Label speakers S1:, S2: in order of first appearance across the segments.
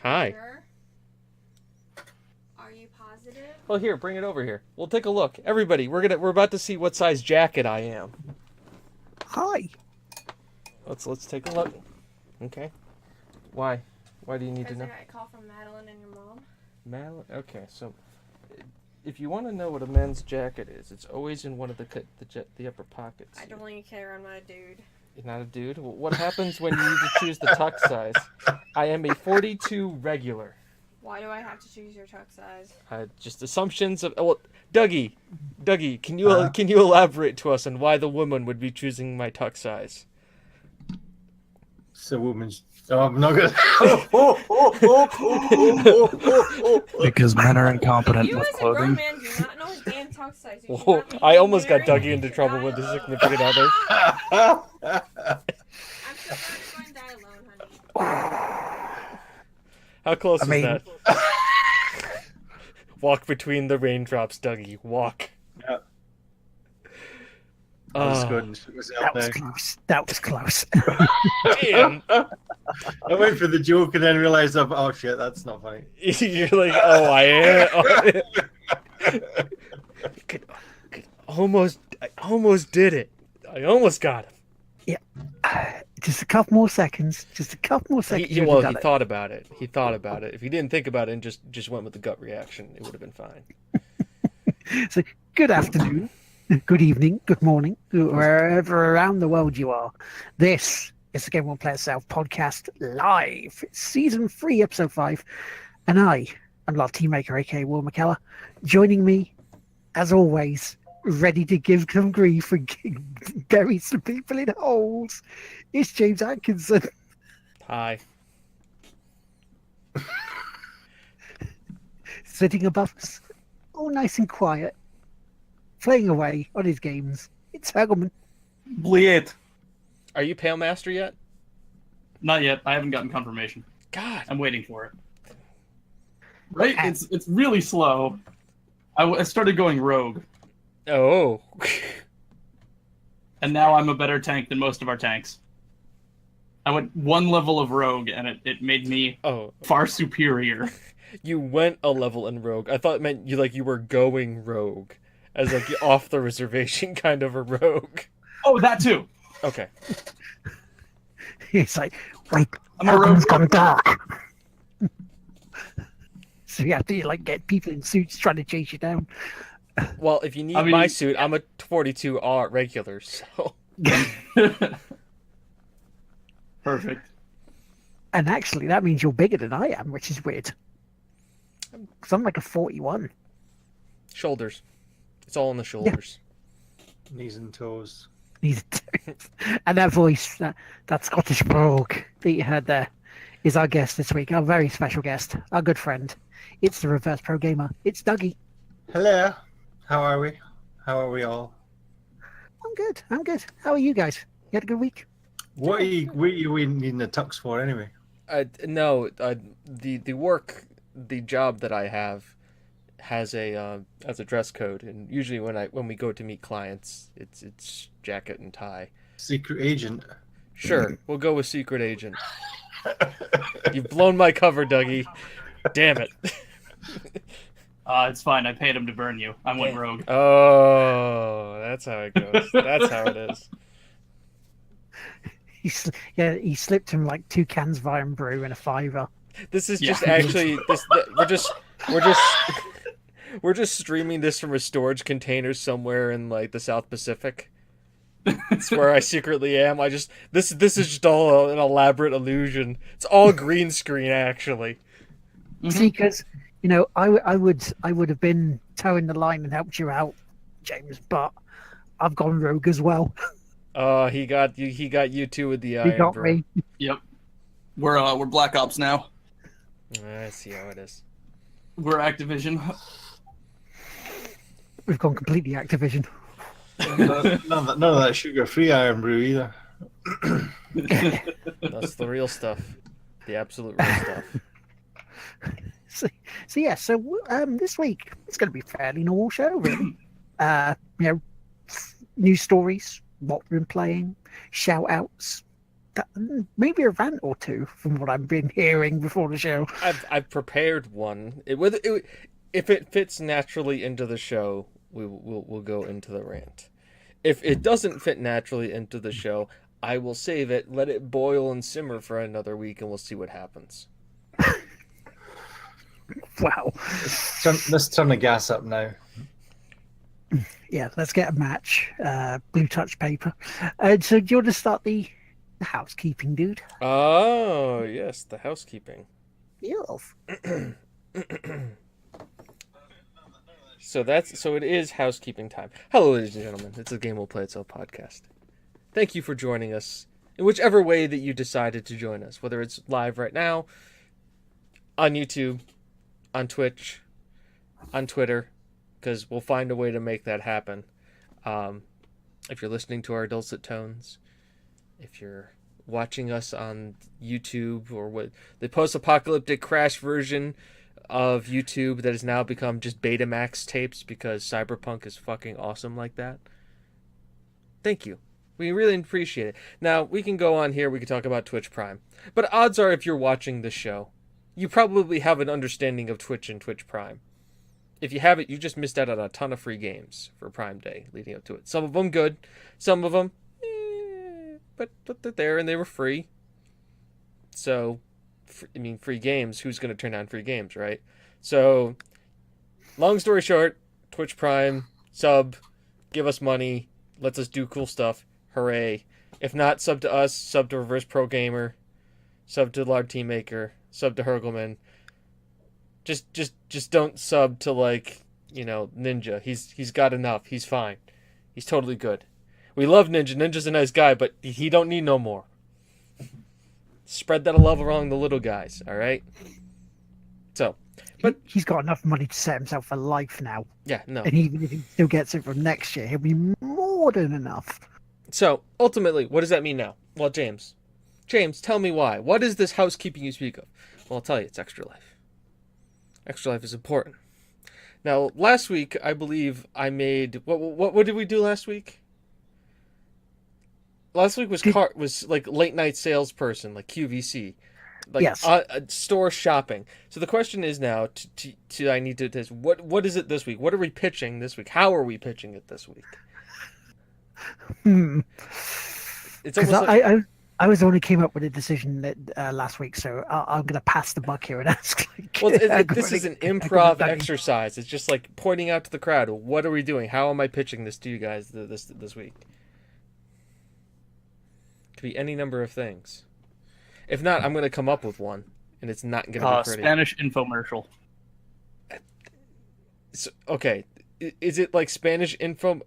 S1: Hi.
S2: Sure. Are you positive?
S1: Well, here, bring it over here. We'll take a look. Everybody, we're about to see what size jacket I am.
S3: Hi.
S1: Let's take a look. Okay. Why? Why do you need to
S2: Because I
S1: know?
S2: got a call from Madeline and your mom.
S1: Madeline. Okay, so if you want to know what a men's jacket is, it's always in one of the upper pockets.
S2: I don't really care. I'm not a dude.
S1: You're not a dude. Well, what happens when you need to choose the tuck size? I am a 42 regular.
S2: Why do I have to choose your tuck size?
S1: Just assumptions of. Well, Dougie, can you elaborate to us on why the woman would be choosing my tuck size?
S4: It's a woman's. Oh, I'm not gonna.
S3: Because men are incompetent
S2: You
S3: with
S2: as a grown
S3: clothing.
S2: man do not know his damn tuck size. You
S1: Whoa,
S2: should not be
S1: I almost got
S2: married
S1: Dougie into
S2: to
S1: trouble
S2: die
S1: with his
S2: alone.
S1: significant other.
S2: I'm so glad you're going to die alone, honey.
S1: How close
S3: I mean-
S1: is that? Walk between the raindrops, Dougie. Walk.
S4: Yeah. That was
S1: Oh,
S4: good. It was
S3: That
S4: out
S3: was
S4: there.
S3: close. That was close.
S1: damn.
S4: I went for the joke and then realized, oh shit, that's not funny.
S1: You're like, oh, I am. I almost did it. I almost got him.
S3: Just a couple more seconds. Just a couple more seconds.
S1: He
S3: you'd have done it.
S1: thought about it. He thought about it. If he didn't think about it and just went with the gut reaction, it would have been fine.
S3: So, good afternoon, good evening, good morning, wherever around the world you are. This is the Game One Player Self podcast live, season 3, episode 5, and I am Lardteamaker, aka Will McKellar. Joining me, as always, ready to give some grief and bury some people in holes, it's James Atkinson.
S1: Hi.
S3: Sitting above us, all nice and quiet, playing away on his games. It's Hurgleman.
S5: Bleed.
S1: Are you Pale Master yet?
S5: Not yet. I haven't gotten confirmation.
S1: God.
S5: I'm waiting for it. Right? It's really slow. I started going rogue,
S1: Oh.
S5: and now I'm a better tank than most of our tanks. I went one level of rogue, and it made me
S1: Oh.
S5: far superior.
S1: You went a level in Rogue. I thought it meant you were going rogue. As like off the reservation kind of a rogue.
S5: Oh, that too.
S1: Okay.
S3: It's like, wait,
S5: I'm a rogue.
S3: Hurgleman's gone dark. So you have to like get people in suits trying to chase you down.
S1: Well, if you need
S5: I mean-
S1: my suit, I'm a 42R regular, so.
S5: Perfect.
S3: And actually, that means you're bigger than I am, which is weird. Because I'm like a 41.
S1: Shoulders. It's all on the shoulders.
S4: Knees and toes.
S3: And that voice, that Scottish brogue that you heard there, is our guest this week. Our very special guest, our good friend. It's the Reverse Pro Gamer. It's Dougie.
S4: Hello. How are we? How are we all?
S3: I'm good. I'm good. How are you guys? You had a good week?
S4: What are you needing the tux for anyway?
S1: No, the job that I have has a dress code, and usually when we go to meet clients, it's jacket and tie.
S4: Secret agent.
S1: Sure, we'll go with secret agent. You've blown my cover, Dougie. Damn it.
S5: It's fine. I paid him to burn you. I went rogue.
S1: Oh, that's how it goes. That's how it is.
S3: He slipped him like 2 cans of Iron Brew and a $5.
S1: This is
S5: Yeah.
S1: just actually we're just streaming this from a storage container somewhere in like the South Pacific. It's where I secretly am. This is just all an elaborate illusion. It's all green screen actually.
S3: See, because I would have been towing the line and helped you out, James, but I've gone rogue as well.
S1: He got you. He got you too with the
S3: He
S1: iron.
S3: got
S1: bro.
S3: me.
S5: Yep. We're Black Ops now.
S1: I see how it is.
S5: We're Activision.
S3: We've gone completely Activision.
S4: None of that sugar-free Iron Brew either.
S1: That's the real stuff. The absolute real stuff.
S3: So this week it's going to be a fairly normal show, really. News stories, what we've been playing, shout outs, maybe a rant or two from what I've been hearing before the show.
S1: I've prepared one. If it fits naturally into the show, we'll go into the rant. If it doesn't fit naturally into the show, I will save it, let it boil and simmer for another week, and we'll see what happens.
S3: Wow.
S4: Let's turn the gas up now.
S3: Yeah, let's get a match. Blue touch paper. So do you want to start the housekeeping, dude?
S1: Oh, yes, the housekeeping.
S3: Yes.
S1: So it is housekeeping time. Hello, ladies and gentlemen. It's a Game Will Play Itself podcast. Thank you for joining us in whichever way that you decided to join us, whether it's live right now, on YouTube, on Twitch, on Twitter, because we'll find a way to make that happen. If you're listening to our dulcet tones, if you're watching us on YouTube or what the post-apocalyptic crash version of YouTube that has now become just Betamax tapes because Cyberpunk is fucking awesome like that. Thank you. We really appreciate it. Now, we can go on here, we can talk about Twitch Prime. But odds are if you're watching this show, you probably have an understanding of Twitch and Twitch Prime. If you haven't, you just missed out on a ton of free games for Prime Day leading up to it. Some of them good, some of them, but they're there and they were free. So, free games, who's going to turn down free games, right? So, long story short, Twitch Prime, sub, give us money, lets us do cool stuff, hooray. If not, sub to us, sub to Reverse Pro Gamer, sub to Lardteamaker, sub to Hurgleman. Just don't sub to, like, Ninja. He's got enough. He's fine. He's totally good. We love Ninja. Ninja's a nice guy, but he don't need no more. Spread that love around the little guys, all right? So, but
S3: he's got enough money to set himself for life now.
S1: Yeah, no.
S3: And even if he still gets it from next year, he'll be more than enough.
S1: So, ultimately, what does that mean now? Well, James, tell me why. What is this housekeeping you speak of? Well, I'll tell you, it's Extra Life. Extra Life is important. Now, last week, I believe I made... What did we do last week? Last week was like late night salesperson, like QVC. Like,
S3: yes.
S1: Store shopping. So the question is now, I need to test, what is it this week? What are we pitching this week? How are we pitching it this week? It's almost like...
S3: I was the one who came up with a decision that last week, so I'm going to pass the buck here and ask.
S1: Well, this is an improv exercise. It's just like pointing out to the crowd, what are we doing? How am I pitching this to you guys this week? Could be any number of things. If not, I'm going to come up with one, and it's not going to be pretty.
S5: Spanish infomercial.
S1: So, okay, is it like Spanish info?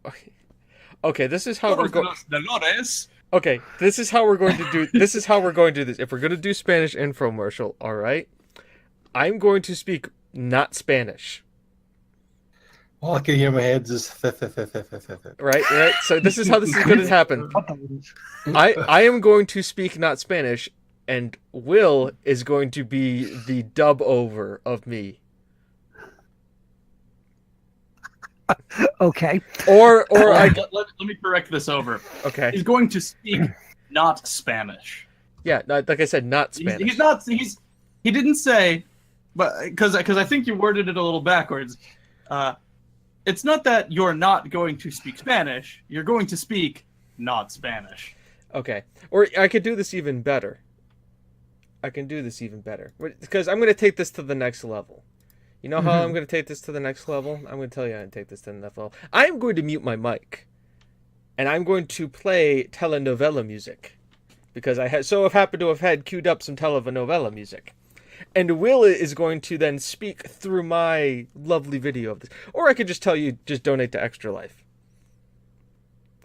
S1: Okay, this is how we're going. Okay, this is how we're going to do. This is how we're going to do this. If we're going to do Spanish infomercial, all right, I'm going to speak not Spanish.
S4: All I can hear in my head is
S1: right. So this is how this is going to happen. I am going to speak not Spanish, and Will is going to be the dub over of me.
S3: Okay.
S1: Or
S5: let me correct this over.
S1: Okay.
S5: He's going to speak not Spanish.
S1: Yeah, like I said, not Spanish.
S5: He's not. He didn't say, but because I think you worded it a little backwards. It's not that you're not going to speak Spanish. You're going to speak not Spanish.
S1: Okay. Or I could do this even better. Because I'm going to take this to the next level. You know how I'm going to take this to the next level? I'm going to tell you how to take this to the next level. I am going to mute my mic. And I'm going to play telenovela music. Because I happen to have had queued up some telenovela music. And Will is going to then speak through my lovely video of this. Or I could just tell you, just donate to Extra Life.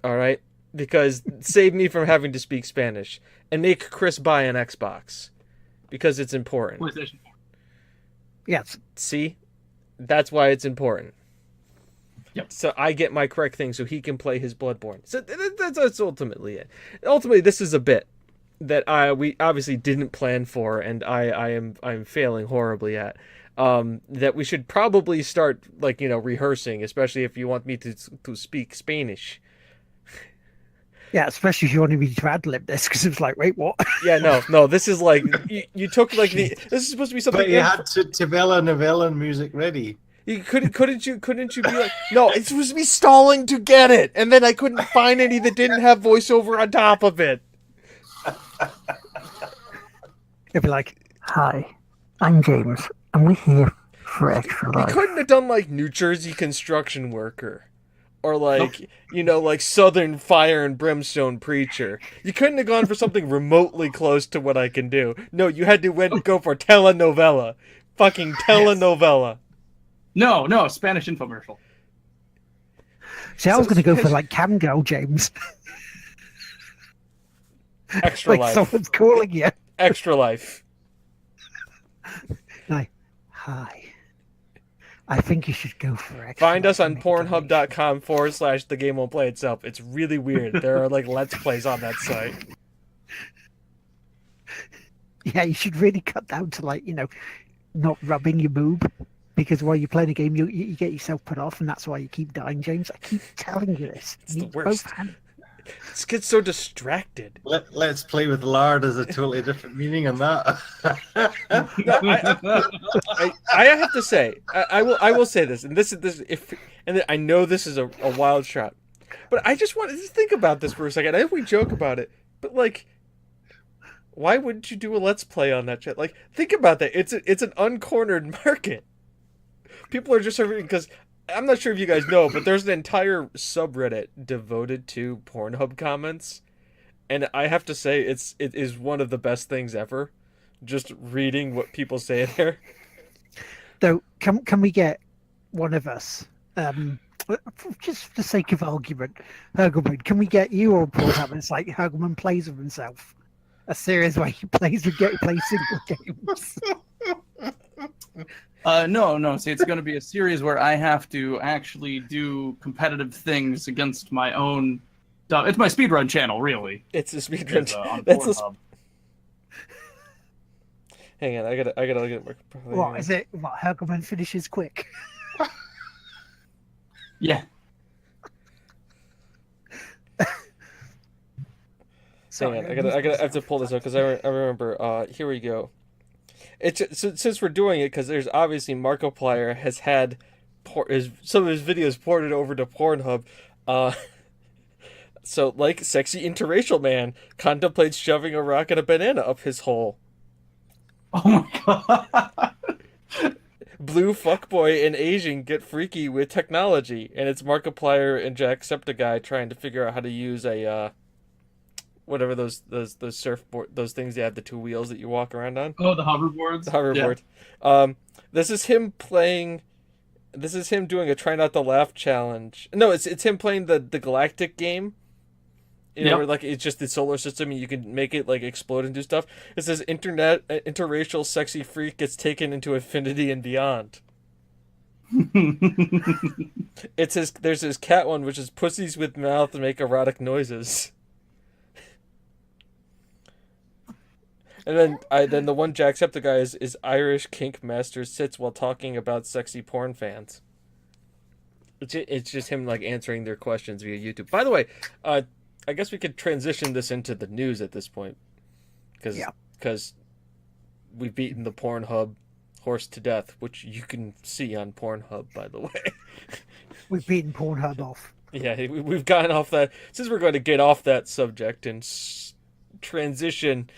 S1: Alright? Because save me from having to speak Spanish. And make Chris buy an Xbox. Because it's important.
S5: PlayStation 4.
S3: Yes.
S1: See? That's why it's important.
S5: Yep.
S1: So I get my correct thing so he can play his Bloodborne. So that's ultimately it. Ultimately, this is a bit that we obviously didn't plan for, and I'm failing horribly at. That we should probably start rehearsing, especially if you want me to speak Spanish.
S3: Yeah, especially if you wanted me to ad lib this, because it was like, wait, what?
S1: Yeah, no. This is like you took like the. This is supposed to be something.
S4: But you had Tavella Novella music ready.
S1: You couldn't you be like, no, it's supposed to be stalling to get it, and then I couldn't find any that didn't have voiceover on top of it.
S3: It'd be like, hi, I'm James, and we're here for Extra
S1: You
S3: Life.
S1: couldn't have done like New Jersey construction worker, or like like Southern fire and brimstone preacher. You couldn't have gone for something remotely close to what I can do. No, you had to go for telenovela, fucking telenovela.
S5: No, Spanish infomercial.
S3: See, I was going to go for like Cam Girl, James.
S1: Extra
S3: Like
S1: life.
S3: someone's calling you.
S1: Extra life.
S3: Like, hi. I think you should go for Extra
S1: Find us
S3: Life
S1: on
S3: and make a donation.
S1: pornhub.com/the game won't play itself. It's really weird. There are like Let's Plays on that site.
S3: Yeah, you should really cut down to like, not rubbing your boob. Because while you're playing a game, you get yourself put off, and that's why you keep dying, James. I keep telling you this.
S1: It's the
S3: You
S1: worst.
S3: both hand-
S1: This gets so distracted.
S4: Let's play with lard as a totally different meaning on that.
S1: I have to say, I will say this, and I know this is a wild shot, but I just wanted to think about this for a second. I know we joke about it, but like, why wouldn't you do a Let's Play on that shit? Like, think about that. It's an uncornered market. People are just serving because I'm not sure if you guys know, but there's an entire subreddit devoted to Pornhub comments, and I have to say it is one of the best things ever. Just reading what people say there.
S3: Though, can we get one of us, just for the sake of argument, Hurgleman, can we get you on Pornhub? It's like Hurgleman plays with himself. A series where he plays single games.
S5: No. See, it's going to be a series where I have to actually do competitive things against my own. It's my speedrun channel, really.
S1: It's a speedrun.
S5: On
S1: That's a
S5: Pornhub.
S1: Hang on, I gotta look at it.
S3: What is it? What, Hurgleman finishes quick?
S5: Yeah.
S1: Hang on, I have to pull this up because I remember. Here we go. Since we're doing it, because there's obviously Markiplier has had some of his videos ported over to Pornhub. So like sexy interracial man contemplates shoving a rock and a banana up his hole.
S5: Oh my god.
S1: Blue fuckboy and Asian get freaky with technology, and it's Markiplier and Jacksepticeye trying to figure out how to use a whatever those surfboard, those things that have the two wheels that you walk around on.
S5: Oh, the hoverboards.
S1: The hoverboard. This is him playing. This is him doing a try not to laugh challenge. No, it's him playing the galactic game. Where like it's just the solar system and you can make it like explode and do stuff. It says interracial sexy freak gets taken into infinity and beyond. There's his cat one, which is pussies with mouth and make erotic noises. And then the one Jacksepticeye is Irish kink master sits while talking about sexy porn fans. It's just him like answering their questions via YouTube. By the way, I guess we could transition this into the news at this point, because we've beaten the Pornhub horse to death, which you can see on Pornhub, by the way.
S3: We've beaten Pornhub off.
S1: Yeah, we've gotten off that. Since we're going to get off that subject and transition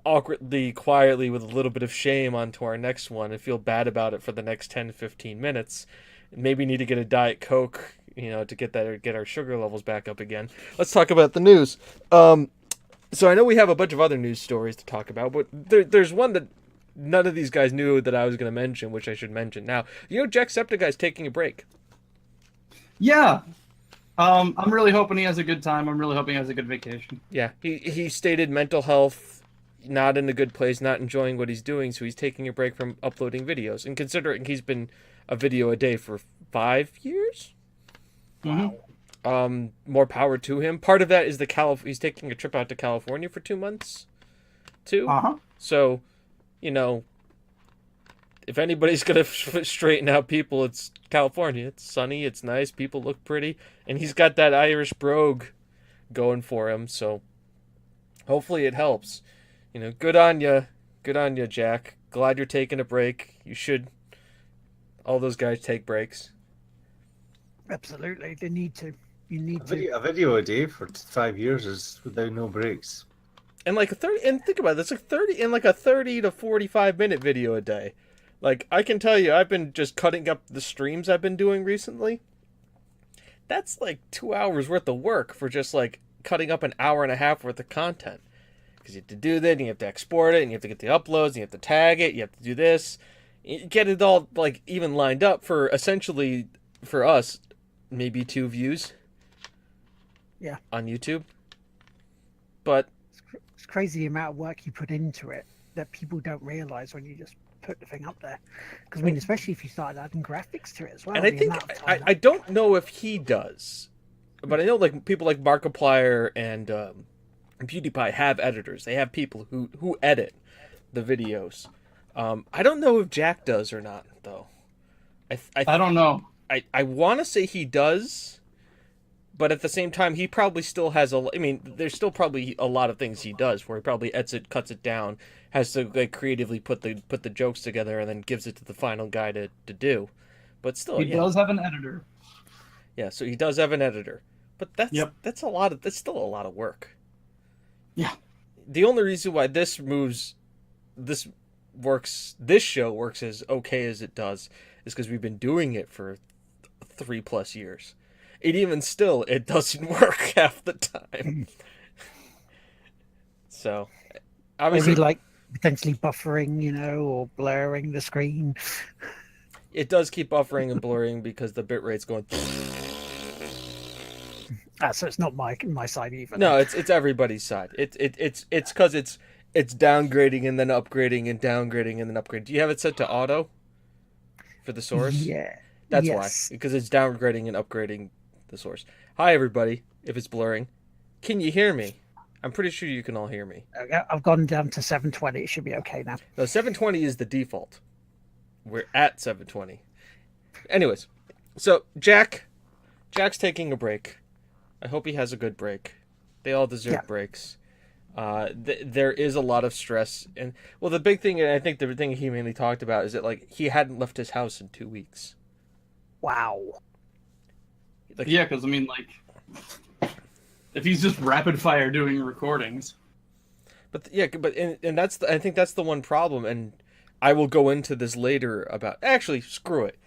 S1: awkwardly, quietly, with a little bit of shame onto our next one and feel bad about it for the next 10 to 15 minutes, maybe need to get a Diet Coke, to get our sugar levels back up again. Let's talk about the news. So I know we have a bunch of other news stories to talk about, but there's one that none of these guys knew that I was going to mention, which I should mention now. Jacksepticeye's taking a break.
S5: Yeah. I'm really hoping he has a good time. I'm really hoping he has a good vacation.
S1: Yeah, he stated mental health, not in a good place, not enjoying what he's doing, so he's taking a break from uploading videos. And considering he's been a video a day for 5 years?
S5: Mm-hmm.
S1: More power to him. Part of that is he's taking a trip out to California for 2 months, too. So, if anybody's gonna straighten out people, it's California. It's sunny, it's nice, people look pretty, and he's got that Irish brogue going for him. So hopefully it helps. You know, good on you, Jack. Glad you're taking a break. You should. All those guys take breaks.
S3: Absolutely, they need to. You need
S4: A video a day for 5 years is without no breaks.
S1: And like a 30, and think about it, that's like 30 in like a 30 to 45-minute video a day. Like, I can tell you, I've been just cutting up the streams I've been doing recently. That's like 2 hours worth of work for just like cutting up an hour and a half worth of content. Because you have to do that, and you have to export it, and you have to get the uploads, and you have to tag it, you have to do this. You get it all like even lined up for essentially, for us, maybe 2 views.
S3: Yeah.
S1: On YouTube. But
S3: it's crazy the amount of work you put into it that people don't realize when you just put the thing up there. Because I mean, especially if you start adding graphics to it as well.
S1: And I think I don't know if he does, but I know like people like Markiplier and PewDiePie have editors. They have people who edit the videos. I don't know if Jack does or not though.
S5: I don't know.
S1: I want to say he does. But at the same time, he probably still has I mean, there's still probably a lot of things he does where he probably edits it, cuts it down, has to like creatively put the jokes together, and then gives it to the final guy to do. But still,
S5: he does have an editor.
S1: Yeah, so he does have an editor. But that's still a lot of work.
S5: Yeah.
S1: The only reason why this show works as okay as it does is because we've been doing it for 3+ years. And even still, it doesn't work half the time. So, obviously,
S3: maybe like potentially buffering, or blurring the screen.
S1: It does keep buffering and blurring because the bitrate's going.
S3: So it's not my side either.
S1: No, it's everybody's side. It's because it's downgrading and then upgrading and downgrading and then upgrading. Do you have it set to auto for the source?
S3: Yeah.
S1: That's why, because it's downgrading and upgrading the source. Hi, everybody. If it's blurring, can you hear me? I'm pretty sure you can all hear me.
S3: Okay, I've gone down to 720. It should be okay now.
S1: No, 720 is the default. We're at 720. Anyways, so Jack's taking a break. I hope he has a good break. They all deserve breaks. There is a lot of stress, and well, the big thing, and I think the thing he mainly talked about is that like he hadn't left his house in 2 weeks.
S3: Wow.
S5: Like, yeah, because I mean, like, if he's just rapid fire doing recordings.
S1: But and I think that's the one problem, and I will go into this later about. Actually, screw it.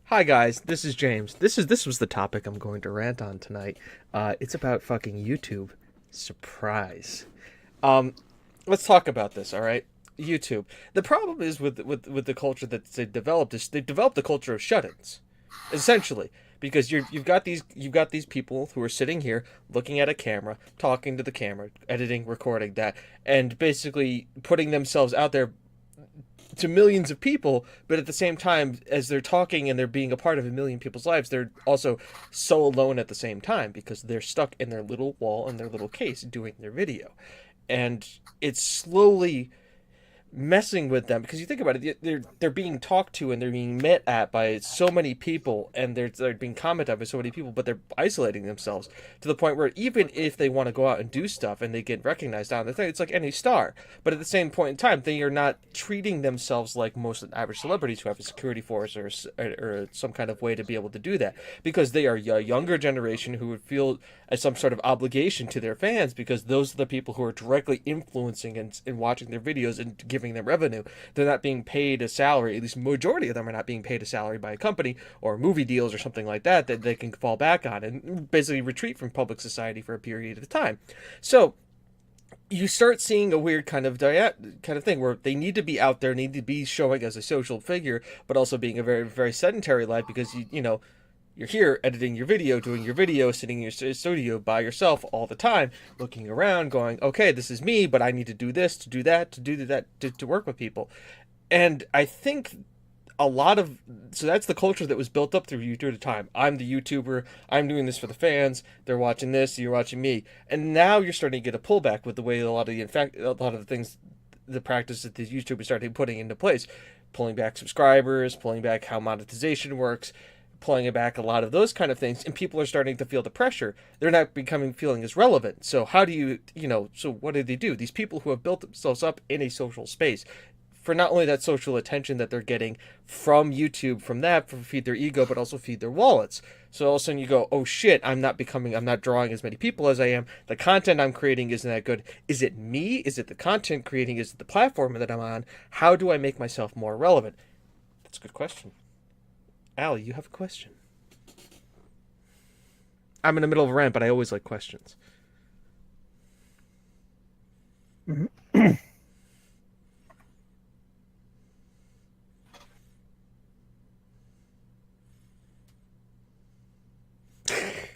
S1: Hi guys, this is James. This was the topic I'm going to rant on tonight. It's about fucking YouTube. Surprise. Let's talk about this. All right, YouTube. The problem is with the culture that they've developed is they've developed the culture of shut-ins, essentially. Because you've got these people who are sitting here looking at a camera, talking to the camera, editing, recording that, and basically putting themselves out there to millions of people, but at the same time, as they're talking and they're being a part of a million people's lives, they're also so alone at the same time because they're stuck in their little wall in their little case doing their video. And it's slowly messing with them because you think about it, they're being talked to and they're being met at by so many people, and they're being commented by so many people, but they're isolating themselves to the point where even if they want to go out and do stuff and they get recognized on the thing, it's like any star, but at the same point in time they are not treating themselves like most average celebrities who have a security force or some kind of way to be able to do that, because they are a younger generation who would feel as some sort of obligation to their fans because those are the people who are directly influencing and watching their videos and giving them revenue. They're not being paid a salary, at least majority of them are not being paid a salary by a company or movie deals or something like that they can fall back on and basically retreat from public society for a period of time. So you start seeing a weird kind of thing where they need to be out there, need to be showing as a social figure, but also being a very, very sedentary life because you're here editing your video, doing your video, sitting in your studio by yourself all the time, looking around, going, okay, this is me, but I need to do this, to do that, to work with people. And I think so that's the culture that was built up through YouTube at the time. I'm the YouTuber, I'm doing this for the fans, they're watching this, you're watching me. And now you're starting to get a pullback with the way a lot of the things, the practice that the YouTubers started putting into place. Pulling back subscribers, pulling back how monetization works, pulling back a lot of those kind of things, and people are starting to feel the pressure. They're not feeling as relevant. So how do you, so what do they do? These people who have built themselves up in a social space, for not only that social attention that they're getting from YouTube, from that, for feed their ego, but also feed their wallets. So all of a sudden you go, oh shit, I'm not drawing as many people as I am. The content I'm creating isn't that good. Is it me? Is it the content creating? Is it the platform that I'm on? How do I make myself more relevant? That's a good question. Allie, you have a question. I'm in the middle of a rant, but I always like questions.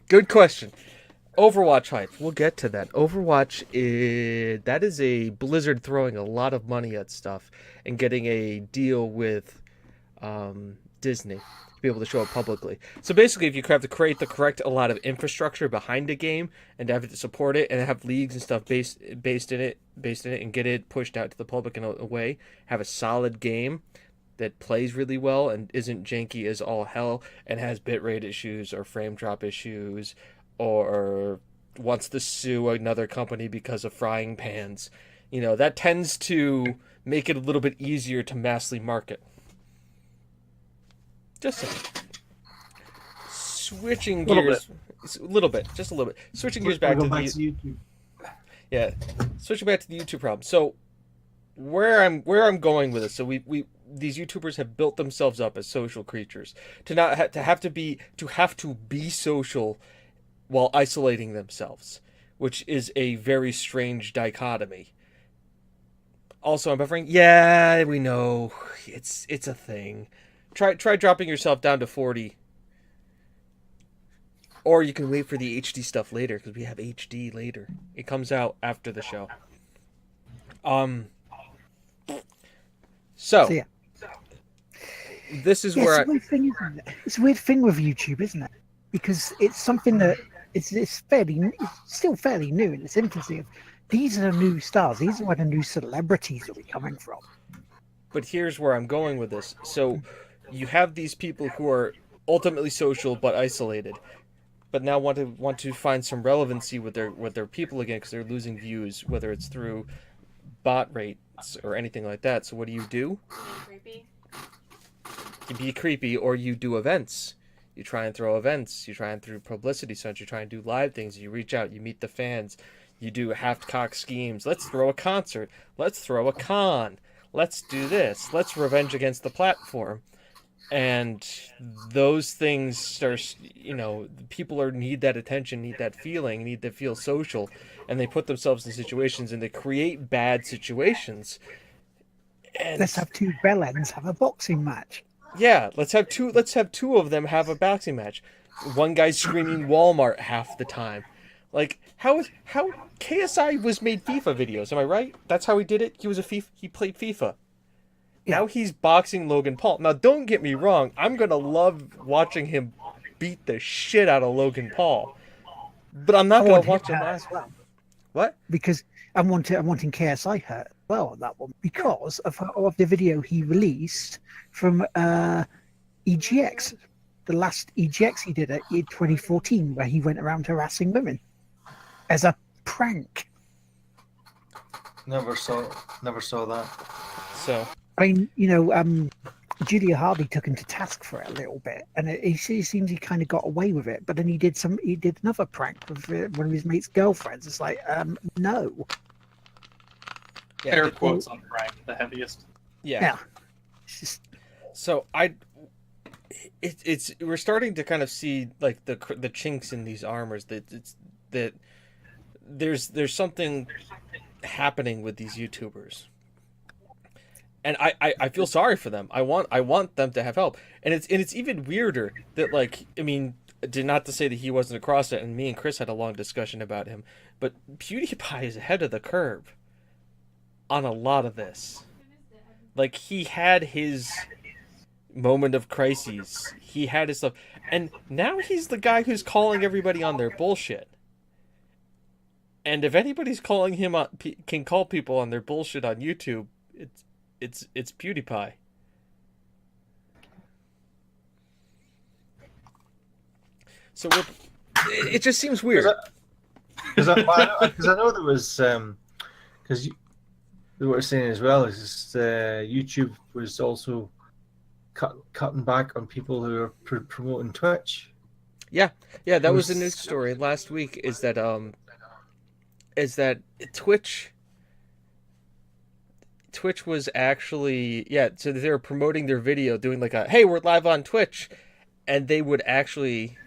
S1: Good question. Overwatch hype. We'll get to that. Overwatch that is a Blizzard throwing a lot of money at stuff and getting a deal with Disney to be able to show it publicly. So basically, if you have to create a lot of infrastructure behind the game and have it to support it and have leagues and stuff based in it and get it pushed out to the public in a way, have a solid game that plays really well and isn't janky as all hell and has bitrate issues or frame drop issues or wants to sue another company because of frying pans, that tends to make it a little bit easier to massively market. Just saying. Switching gears just a little bit. Switching gears back to
S5: YouTube.
S1: Yeah, switching back to the YouTube problem. So where I'm going with this, so we these YouTubers have built themselves up as social creatures to not have to be social while isolating themselves, which is a very strange dichotomy. Also, I'm buffering. Yeah, we know it's a thing. Try dropping yourself down to 40, or you can wait for the HD stuff later because we have HD later. It comes out after the show. So
S3: yeah.
S1: This is
S3: where it's a weird thing, isn't it? It's a weird thing with YouTube, isn't it? Because it's something that it's still fairly new in its infancy. These are the new stars. These are where the new celebrities are coming from.
S1: But here's where I'm going with this. So you have these people who are ultimately social but isolated, but now want to find some relevancy with their people again because they're losing views, whether it's through bot rates or anything like that. So what do?
S2: Creepy.
S1: You be creepy, or you do events. You try and throw events. You try and through publicity stunts. You try and do live things. You reach out. You meet the fans. You do half-cocked schemes. Let's throw a concert. Let's throw a con. Let's do this. Let's revenge against the platform. And those things start, people need that attention, need that feeling, need to feel social, and they put themselves in situations and they create bad situations. And
S3: let's have two bellends have a boxing match.
S1: Yeah, let's have two of them have a boxing match. One guy's screaming Walmart half the time. Like how KSI was made FIFA videos, am I right? That's how he did it. He played FIFA. Yeah. Now he's boxing Logan Paul. Now don't get me wrong, I'm gonna love watching him beat the shit out of Logan Paul. But I'm not gonna watch him as well. What?
S3: Because I'm wanting KSI hurt as well on that one because of the video he released from EGX, the last EGX he did in 2014, where he went around harassing women as a prank.
S4: Never saw that.
S1: So
S3: I mean, Julia Hardy took him to task for it a little bit, and it seems he kind of got away with it. But then he did another prank with one of his mate's girlfriends. It's like, no.
S5: Yeah, air quotes on prank, the heaviest.
S1: Yeah.
S3: It's just...
S1: So we're starting to kind of see like the chinks in these armors that there's something happening with these YouTubers. And I feel sorry for them. I want them to have help. And it's even weirder that, like, I mean, not to say that he wasn't across it, and me and Chris had a long discussion about him, but PewDiePie is ahead of the curve on a lot of this. Like, he had his moment of crises. He had his stuff. And now he's the guy who's calling everybody on their bullshit. And if anybody's calling him on, can call people on their bullshit on YouTube, it's PewDiePie. So it just seems weird.
S4: Because I know there was because they were saying as well is just, YouTube was also cutting back on people who are promoting Twitch.
S1: Yeah, that was the news story last week. Is that Twitch was actually so they were promoting their video, doing like a hey, we're live on Twitch, and they would actually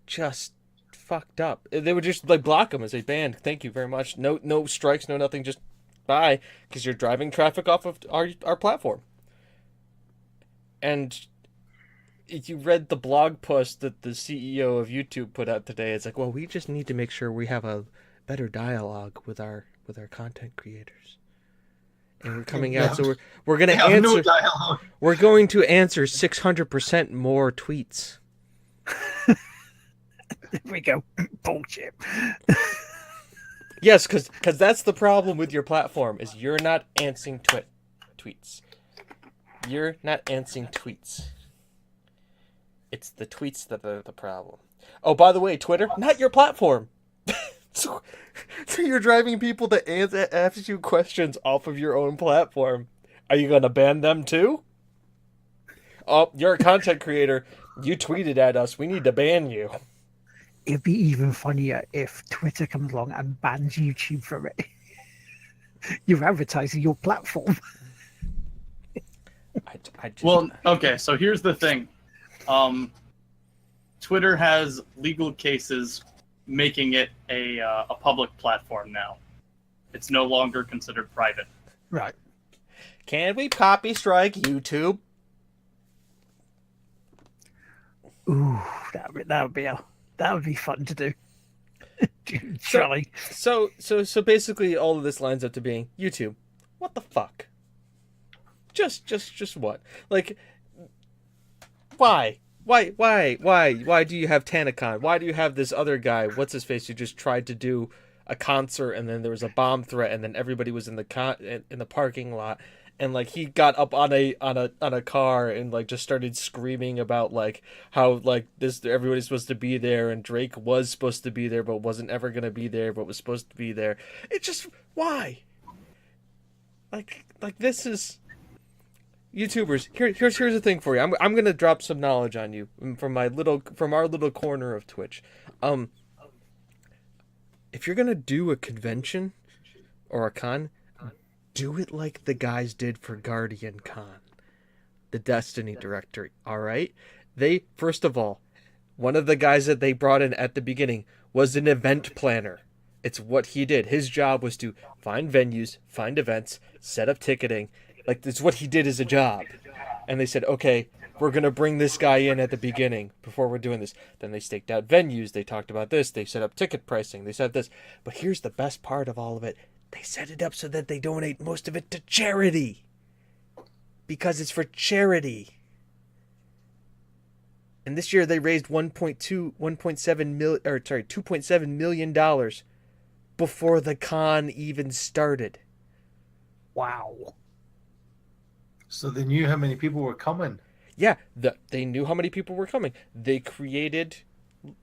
S1: just fucked up. They would just like block them and say banned. Thank you very much. No strikes, no nothing. Just bye, because you're driving traffic off of our platform. And if you read the blog post that the CEO of YouTube put out today, it's like, well, we just need to make sure we have a better dialogue with our content creators. And we're coming out, so we're going to answer. No dialogue. We're going to answer 600% more tweets.
S3: There we go. Bullshit.
S1: Yes, because that's the problem with your platform is you're not answering tweets. You're not answering tweets. It's the tweets that are the problem. Oh, by the way, Twitter, not your platform. So you're driving people to ask you questions off of your own platform. Are you going to ban them too? Oh, you're a content creator. You tweeted at us. We need to ban you.
S3: It'd be even funnier if Twitter comes along and bans YouTube from it. You're advertising your platform.
S5: Well, okay, so here's the thing. Twitter has legal cases making it a public platform now. It's no longer considered private.
S3: Right.
S1: Can we copy strike YouTube?
S3: Ooh, that would be fun to do. Charlie.
S1: So basically, all of this lines up to being YouTube. What the fuck? Just what? Like, why? Why do you have Tanacon? Why do you have this other guy? What's his face? Who just tried to do a concert, and then there was a bomb threat, and then everybody was in the parking lot, and like he got up on a car and like just started screaming about like how like everybody's supposed to be there, and Drake was supposed to be there but wasn't ever gonna be there but was supposed to be there. It just why? Like this is. YouTubers, here's the thing for you. I'm gonna drop some knowledge on you from our little corner of Twitch. If you're gonna do a convention or a con, do it like the guys did for Guardian Con, the Destiny directory. All right, first of all, one of the guys that they brought in at the beginning was an event planner. It's what he did. His job was to find venues, find events, set up ticketing. Like, that's what he did as a job. And they said, okay, we're going to bring this guy in at the beginning before we're doing this. Then they staked out venues. They talked about this. They set up ticket pricing. They said this. But here's the best part of all of it. They set it up so that they donate most of it to charity. Because it's for charity. And this year they raised $2.7 million before the con even started.
S3: Wow.
S4: So they knew how many people were coming.
S1: Yeah, they knew how many people were coming. They created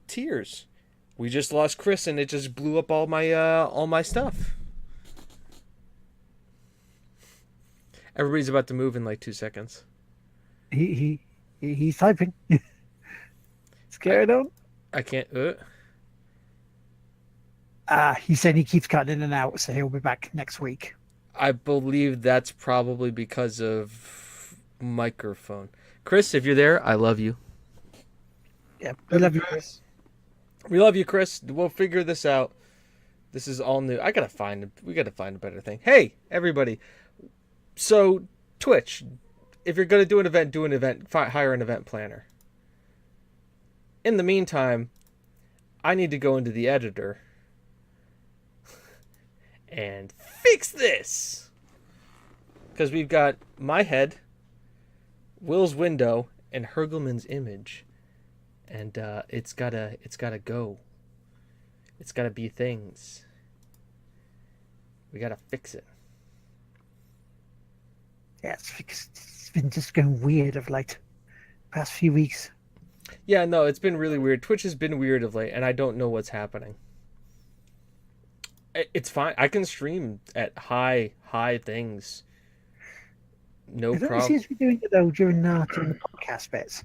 S1: tiers. We just lost Chris, and it just blew up all my stuff. Everybody's about to move in like 2 seconds.
S3: He's typing. It's carried on.
S1: I can't.
S3: He said he keeps cutting in and out, so he'll be back next week.
S1: I believe that's probably because of microphone. Chris, if you're there, I love you.
S3: Yeah, we love you, Chris.
S1: We love you, Chris. We'll figure this out. This is all new. We gotta find a better thing. Hey, everybody. So, Twitch, if you're gonna do an event, hire an event planner. In the meantime, I need to go into the editor and fix this, because we've got my head, Will's window, and Hurgleman's image, and it's gotta go. It's gotta be things. We gotta fix it. Yeah,
S3: it's been just going weird of late past few weeks.
S1: Yeah, no, it's been really weird. Twitch has been weird of late, and I don't know what's happening. It's fine. I can stream at high things. No
S3: I don't
S1: problem.
S3: seem to be doing it though during the podcast bits.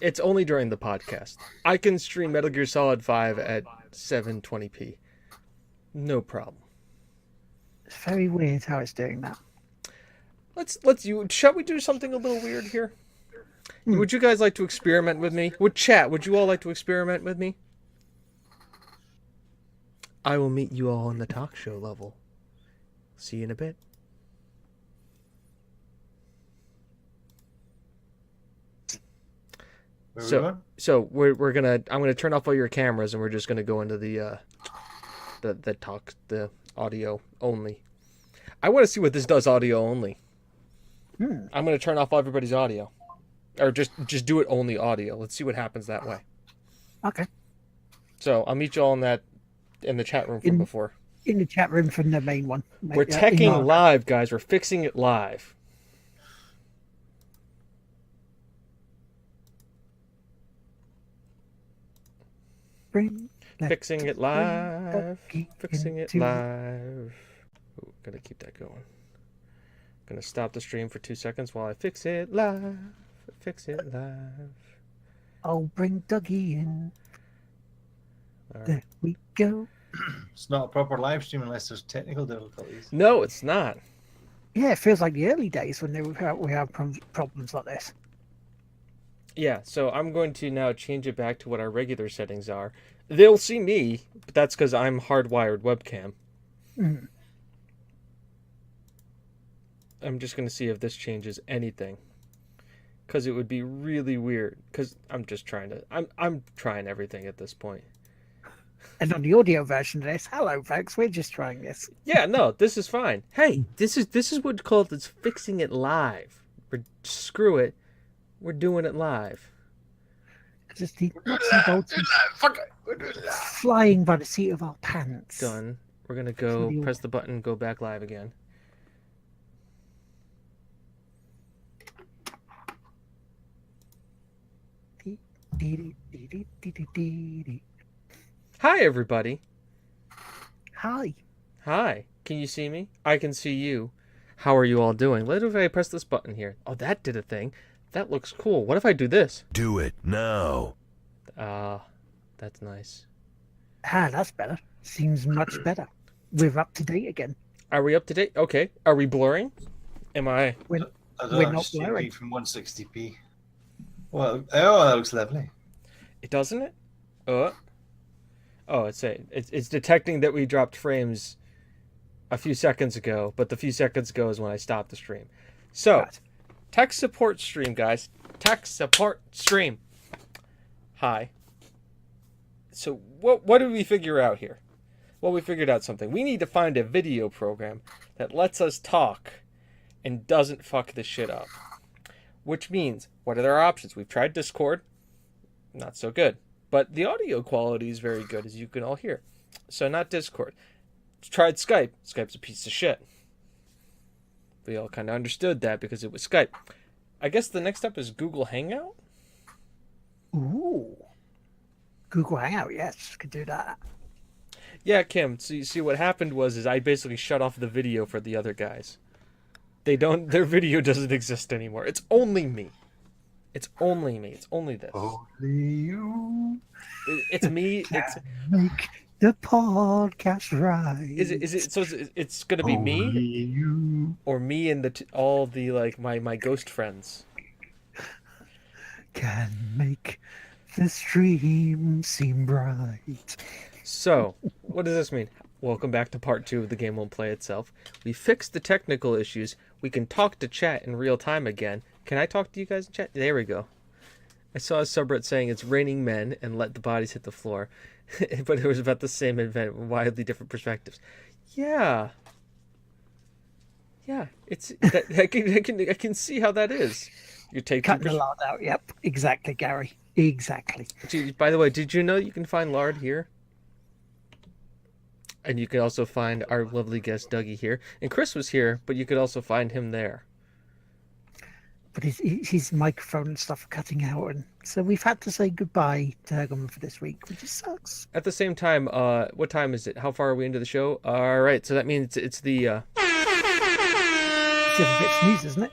S1: It's only during the podcast. I can stream Metal Gear Solid 5 at 720p. No problem.
S3: It's very weird how it's doing that.
S1: Shall we do something a little weird here? Would you guys like to experiment with me? Would you all like to experiment with me? I will meet you all on the talk show level. See you in a bit. I'm gonna turn off all your cameras and we're just gonna go into the audio only. I want to see what this does audio only. I'm gonna turn off everybody's audio, or just do it only audio. Let's see what happens that way.
S3: Okay.
S1: So I'll meet you all in the chat room from before.
S3: In the chat room from the main one.
S1: We're teching live, guys. We're fixing it live. Fixing it live. Fixing it live. Ooh, gotta keep that going. Gonna stop the stream for 2 seconds while I fix it live. Fix it live.
S3: I'll bring Dougie in.
S1: All right.
S3: There we go.
S4: It's not a proper live stream unless there's technical difficulties.
S1: No, it's not.
S3: Yeah, it feels like the early days when we have problems like this.
S1: Yeah, so I'm going to now change it back to what our regular settings are. They'll see me, but that's because I'm hardwired webcam. I'm just going to see if this changes anything. Because it would be really weird. Because I'm just trying to... I'm trying everything at this point.
S3: And on the audio version of this, hello folks, we're just trying this.
S1: Yeah, no, this is fine. Hey, this is what called it's fixing it live. Screw it. We're doing it live.
S3: Just the nuts and bolts flying by the seat of our pants.
S1: Done. We're going to go press the button, go back live again. Hi, everybody.
S3: Hi.
S1: Hi. Can you see me? I can see you. How are you all doing? What if I press this button here? Oh, that did a thing. That looks cool. What if I do this?
S6: Do it now.
S1: That's nice.
S3: That's better. Seems much better. We're up to date again.
S1: Are we up to date? Okay. Are we blurring? Am I?
S3: We're not blurring.
S4: From 160p. Well, that looks lovely.
S1: It doesn't it? It's detecting that we dropped frames a few seconds ago, but the few seconds ago is when I stopped the stream. So,
S3: Right.
S1: Tech support stream, guys. Tech support stream. Hi. So what did we figure out here? Well, we figured out something. We need to find a video program that lets us talk and doesn't fuck this shit up. Which means, what are our options? We've tried Discord. Not so good. But the audio quality is very good, as you can all hear. So not Discord. Tried Skype. Skype's a piece of shit. We all kind of understood that because it was Skype. I guess the next step is Google Hangout?
S3: Ooh. Google Hangout, yes, could do that.
S1: Yeah, Kim, so you see what happened was I basically shut off the video for the other guys. Their video doesn't exist anymore. It's only me. It's only me. It's only this.
S4: Only you.
S1: It's me.
S3: Make the podcast right.
S1: Is it so it's going to be me
S4: You.
S1: or me and all the like my ghost friends?
S3: Can make the stream seem bright.
S1: So, what does this mean? Welcome back to part 2 of The Game Won't Play Itself. We fixed the technical issues. We can talk to chat in real time again. Can I talk to you guys in chat? There we go. I saw a subreddit saying it's raining men and let the bodies hit the floor. But it was about the same event, widely different perspectives. Yeah. Yeah, it's I can see how that is. You take
S3: Cutting the lard out, yep. Exactly, Gary. Exactly.
S1: By the way, did you know you can find lard here? And you can also find our lovely guest Dougie here. And Chris was here, but you could also find him there.
S3: but his microphone and stuff are cutting out, and so we've had to say goodbye to Hurgleman for this week, which just sucks.
S1: At the same time, what time is it? How far are we into the show? All right, so that means it's the
S3: It's the other bits news, isn't it?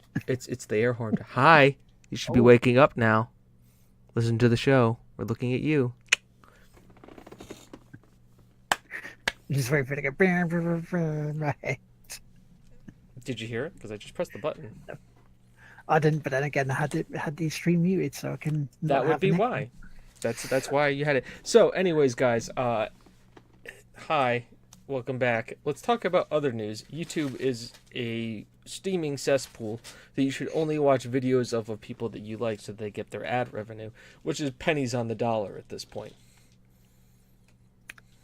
S1: it's the air horn. Hi, you should be waking up now. Listen to the show. We're looking at you.
S3: Just very pretty good. Right.
S1: Did you hear it? Because I just pressed the button.
S3: I didn't, but then again, I had the stream muted, so I can.
S1: That would be why. That's why you had it. So, anyways, guys, hi, welcome back. Let's talk about other news. YouTube is a steaming cesspool that you should only watch videos of people that you like so they get their ad revenue, which is pennies on the dollar at this point.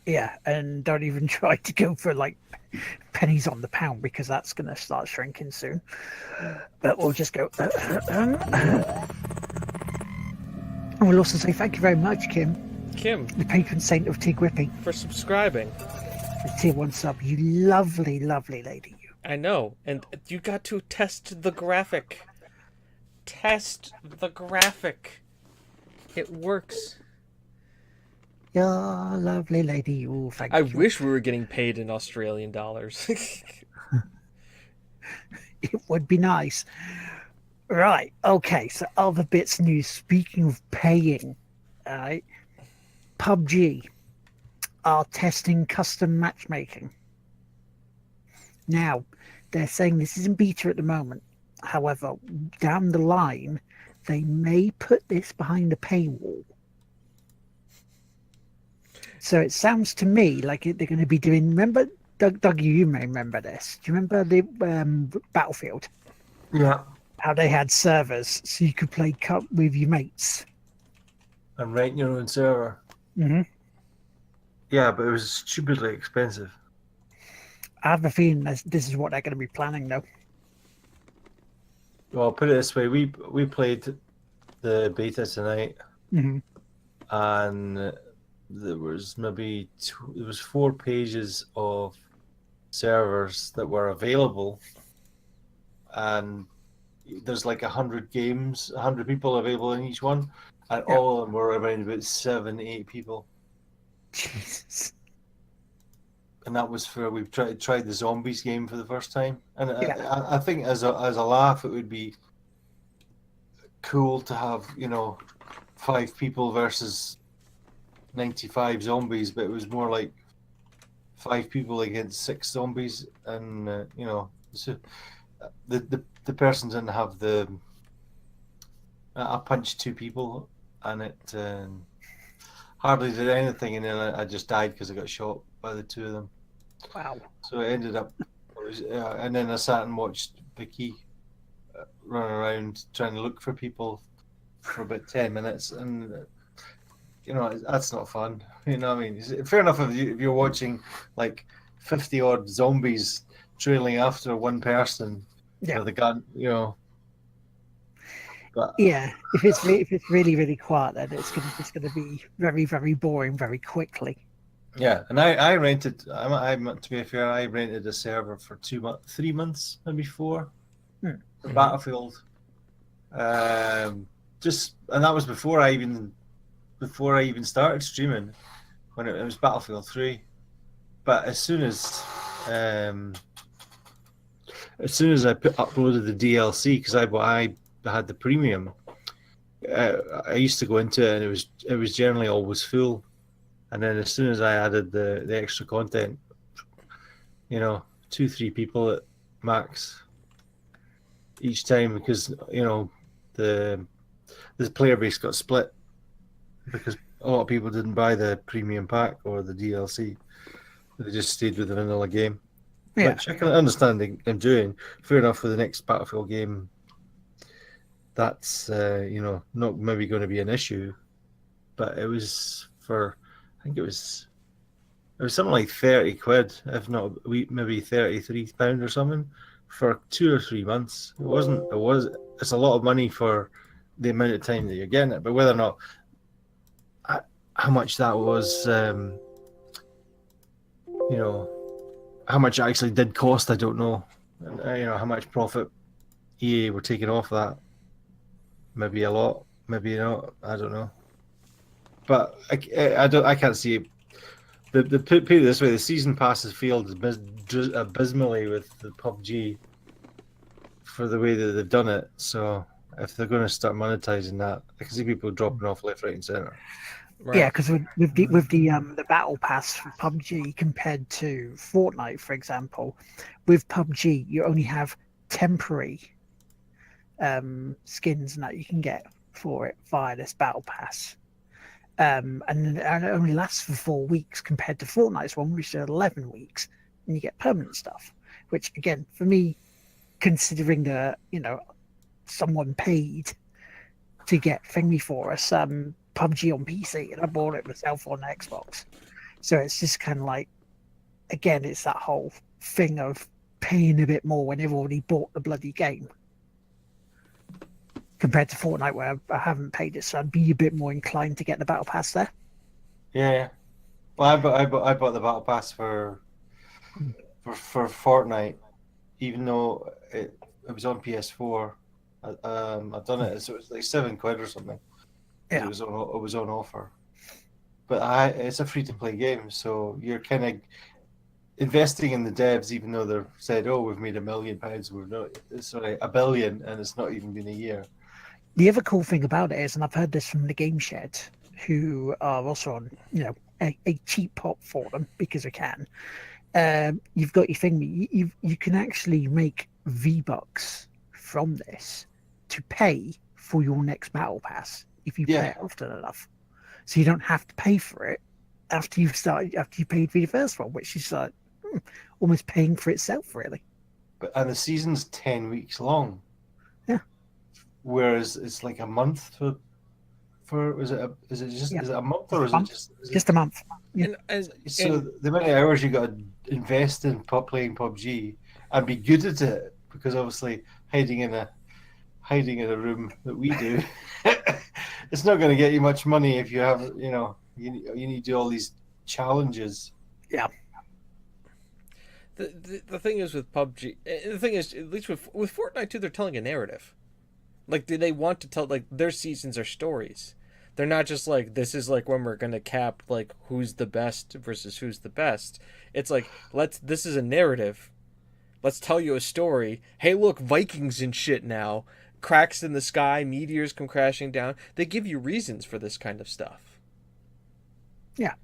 S3: Yeah, and don't even try to go for like pennies on the pound because that's going to start shrinking soon. But we'll just go. And we'll also say thank you very much, Kim, the patron saint of TGWPI,
S1: for subscribing.
S3: The tier 1 sub, you lovely, lovely lady. You.
S1: I know, and you got to test the graphic. Test the graphic. It works.
S3: Yeah, lovely lady. You. Thank
S1: I
S3: you.
S1: wish we were getting paid in Australian dollars.
S3: It would be nice. Right. Okay. So other bits of news. Speaking of paying, PUBG are testing custom matchmaking. Now, they're saying this is in beta at the moment. However, down the line, they may put this behind a paywall. So it sounds to me like they're going to be doing. Remember, Doug, you may remember this. Do you remember the Battlefield?
S4: Yeah.
S3: How they had servers so you could play cup with your mates.
S4: And rent your own server.
S3: Mm-hmm.
S4: Yeah, but it was stupidly expensive.
S3: I have a feeling this is what they're going to be planning, though.
S4: Well, put it this way: we played the beta tonight, and there was maybe 4 pages of servers that were available, and there's like 100 games, 100 people available in each one, and all of them were around about 7-8 people.
S3: Jesus.
S4: And that was for we've tried the zombies game for the first time, and I think as a laugh it would be cool to have 5 people versus 95 zombies, but it was more like 5 people against 6 zombies, and so the person didn't have the. I punched 2 people, and it hardly did anything, and then I just died because I got shot by the 2 of them.
S3: Wow.
S4: So it ended up, and then I sat and watched Vicky run around trying to look for people for about 10 minutes, and that's not fun. You know what I mean? Fair enough if you're watching like 50 odd zombies trailing after one person with a gun, But
S3: yeah, if it's really really quiet, then it's gonna be very very boring very quickly.
S4: Yeah, and I rented. I'm to be fair, I rented a server for 3 months, maybe 4, for Battlefield. And that was before I even started streaming, when it was Battlefield 3. But as soon as I uploaded the DLC, because I had the premium, I used to go into it, and it was generally always full. And then as soon as I added the extra content, 2-3 people at max each time, because the player base got split because a lot of people didn't buy the premium pack or the DLC. They just stayed with the vanilla game.
S3: Yeah.
S4: Which I can understand them doing. Fair enough, for the next Battlefield game, that's not maybe going to be an issue. But it was for, I think it was something like 30 quid, if not maybe £33 or something, for 2 or 3 months. It's a lot of money for the amount of time that you're getting it, but whether or not how much that was, how much it actually did cost, I don't know. How much profit EA were taking off that. maybe a lot, maybe not. I don't know. But I don't. I can't see it. Put it this way: the season passes failed abysmally with the PUBG for the way that they've done it. So if they're going to start monetizing that, I can see people dropping off left, right, and center.
S1: Right.
S3: Yeah, because with the battle pass for PUBG compared to Fortnite, for example, with PUBG you only have temporary skins that you can get for it via this battle pass, and it only lasts for 4 weeks compared to Fortnite's one, which is 11 weeks, and you get permanent stuff. Which again, for me, considering that someone paid to get thingy for us, PUBG on PC, and I bought it myself on Xbox. So it's just kind of like, again, it's that whole thing of paying a bit more when they've already bought the bloody game. Compared to Fortnite, where I haven't paid it, so I'd be a bit more inclined to get the battle pass there.
S4: Yeah. Well, I bought the battle pass for Fortnite, even though it was on PS4. I've done it, so it was like £7 or something.
S3: Yeah.
S4: It was on offer. But it's a free to play game, so you're kind of investing in the devs, even though they've said, "Oh, we've made £1 million. We've not, sorry, £1 billion, and it's not even been a year."
S3: The other cool thing about it is, and I've heard this from the Game Shed, who are also on, a cheap pop for them because they can. You've got your thing. You can actually make V-Bucks from this to pay for your next battle pass if you play it often enough. So you don't have to pay for it after you paid for the first one, which is like almost paying for itself, really.
S4: And the season's 10 weeks long.
S3: Yeah.
S4: Whereas it's like a month is it a month or is it
S3: just a month? Yeah.
S4: So the amount of hours you got to invest in playing PUBG and be good at it, because obviously hiding in a room that we do, it's not going to get you much money if you have you need to do all these challenges.
S3: Yeah.
S1: The thing is with PUBG, the thing is, at least with Fortnite too, they're telling a narrative. Like, do they want to tell, like, their seasons are stories. They're not just like, this is like when we're gonna cap like who's the best versus who's the best. It's like, this is a narrative. Let's tell you a story. Hey, look, Vikings and shit now. Cracks in the sky, meteors come crashing down. They give you reasons for this kind of stuff.
S3: Yeah.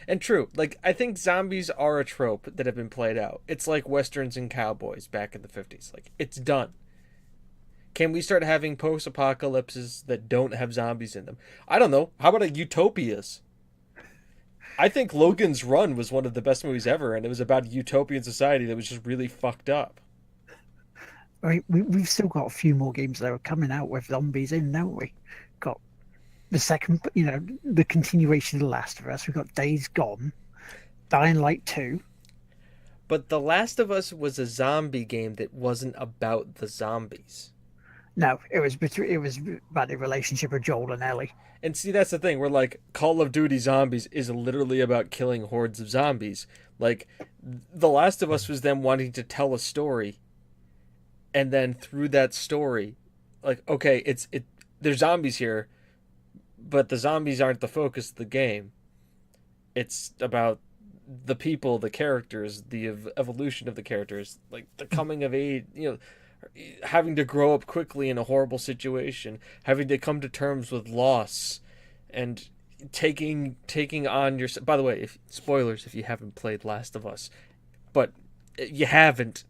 S1: And true, like, I think zombies are a trope that have been played out. It's like westerns and cowboys back in the 50s. Like, it's done. Can we start having post-apocalypses that don't have zombies in them? I don't know. How about a utopias? I think Logan's Run was one of the best movies ever, and it was about a utopian society that was just really fucked up.
S3: I mean, we've still got a few more games that are coming out with zombies in, don't we? Got the second, the continuation of The Last of Us. We've got Days Gone, Dying Light 2.
S1: But The Last of Us was a zombie game that wasn't about the zombies.
S3: No, it was about the relationship of Joel and Ellie.
S1: And see, that's the thing. We're like, Call of Duty Zombies is literally about killing hordes of zombies. Like, The Last of Us was them wanting to tell a story. And then through that story, like, okay, there's zombies here, but the zombies aren't the focus of the game. It's about the people, the characters, the evolution of the characters, like the coming of age, having to grow up quickly in a horrible situation, having to come to terms with loss, and taking on your. By the way, spoilers if you haven't played Last of Us, but you haven't.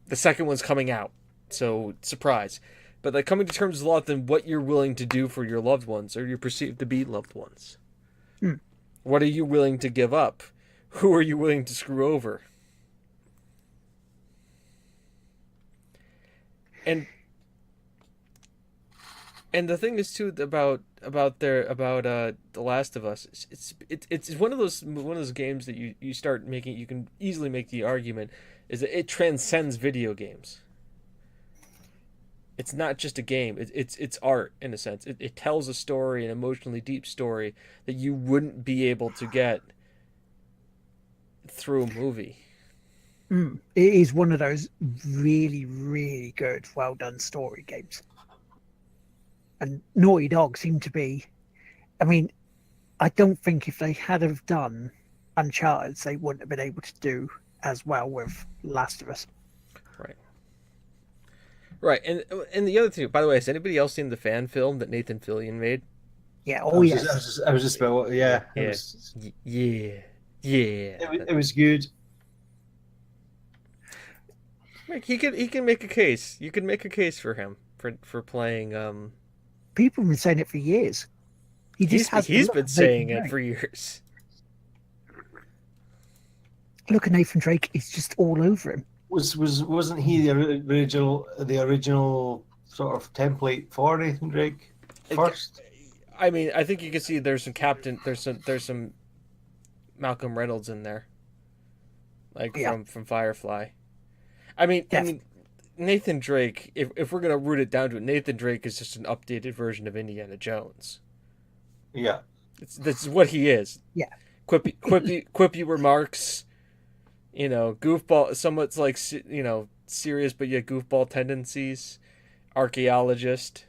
S1: The second one's coming out, so surprise. But like coming to terms with loss, then what you're willing to do for your loved ones or your perceived to be loved ones. What are you willing to give up? Who are you willing to screw over? And the thing is too about The Last of Us. It's one of those games that you start making. You can easily make the argument is that it transcends video games. It's not just a game. It's art in a sense. It tells a story, an emotionally deep story that you wouldn't be able to get through a movie.
S3: It is one of those really, really good, well done story games. And Naughty Dog seem to be. I mean, I don't think if they had have done Uncharted, they wouldn't have been able to do as well with Last of Us.
S1: Right, and the other thing, by the way, has anybody else seen the fan film that Nathan Fillion made?
S3: Yeah.
S4: I
S3: Oh
S4: was
S3: yes.
S4: I was just about yeah.
S1: Yeah.
S4: It was good.
S1: Like, he can make a case. You can make a case for him for playing.
S3: People have been saying it for years.
S1: He's been saying it for years.
S3: Look at Nathan Drake; it's just all over him.
S4: Wasn't he the original sort of template for Nathan Drake first?
S1: I mean, I think you can see there's some Malcolm Reynolds in there, like from Firefly. I mean, Nathan Drake. If we're gonna root it down to it, Nathan Drake is just an updated version of Indiana Jones.
S4: Yeah,
S1: That's what he is.
S3: Yeah,
S1: quippy remarks. Goofball. Somewhat like serious, but yet goofball tendencies. Archaeologist.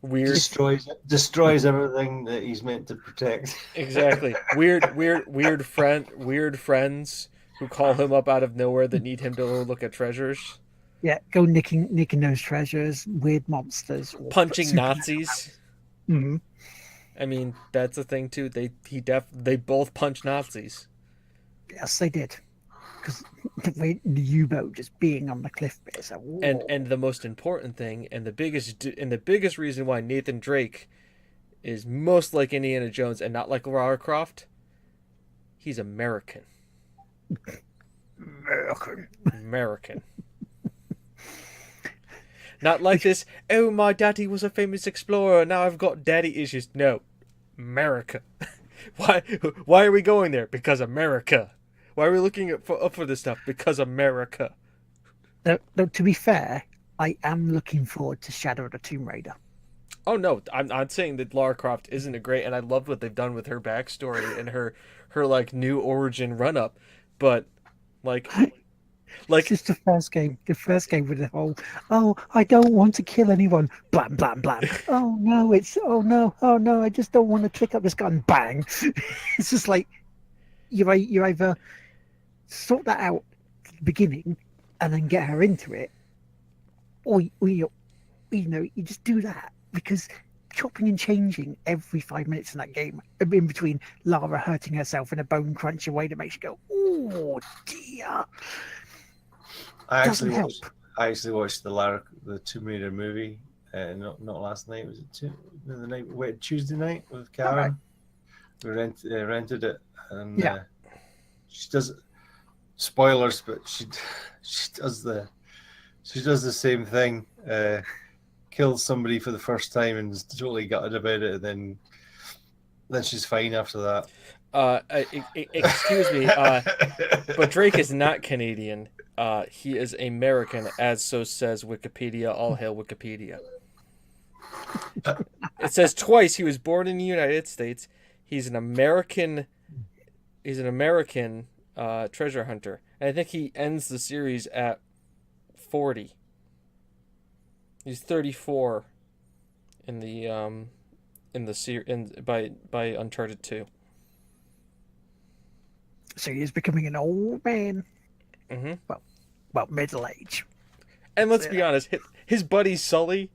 S1: Weird.
S4: Destroys everything that he's meant to protect.
S1: Exactly. Weird friends who call him up out of nowhere that need him to look at treasures.
S3: Yeah, go nicking those treasures, weird monsters,
S1: punching Nazis.
S3: Mm-hmm.
S1: I mean, that's a thing too. They both punch Nazis.
S3: Yes, they did. Because the U-boat just being on the cliff bit. So,
S1: and the most important thing, and the biggest reason why Nathan Drake is most like Indiana Jones and not like Lara Croft, he's American. American. Not like this, oh, my daddy was a famous explorer, now I've got daddy issues. No. America. Why are we going there? Because America. Why are we looking up for this stuff? Because America.
S3: Though, to be fair, I am looking forward to Shadow of the Tomb Raider.
S1: Oh no, I'm not saying that Lara Croft isn't a great, and I love what they've done with her backstory and her like new origin run up, but like
S3: it's just the first game with the whole, oh, I don't want to kill anyone, blam blam blam. Oh no, I just don't want to pick up this gun, bang. It's just like you either sort that out at the beginning and then get her into it, or you just do that, because chopping and changing every 5 minutes in that game, in between Lara hurting herself in a bone cruncher way that makes you go, oh dear.
S4: I actually watched the Tomb Raider movie. Not last night. Was it Tuesday night with Karen? Right. We rented it, and she does. Spoilers, but she does the same thing. Kills somebody for the first time and is totally gutted about it, and then she's fine after that.
S1: Excuse me, but Drake is not Canadian. He is American, as so says Wikipedia. All hail Wikipedia. It says twice he was born in the United States. He's an American. Treasure hunter, and I think he ends the series at 40. He's 34 in by Uncharted 2.
S3: So he is becoming an old man.
S1: Mm-hmm.
S3: Well, middle age.
S1: And let's be honest, his buddy Sully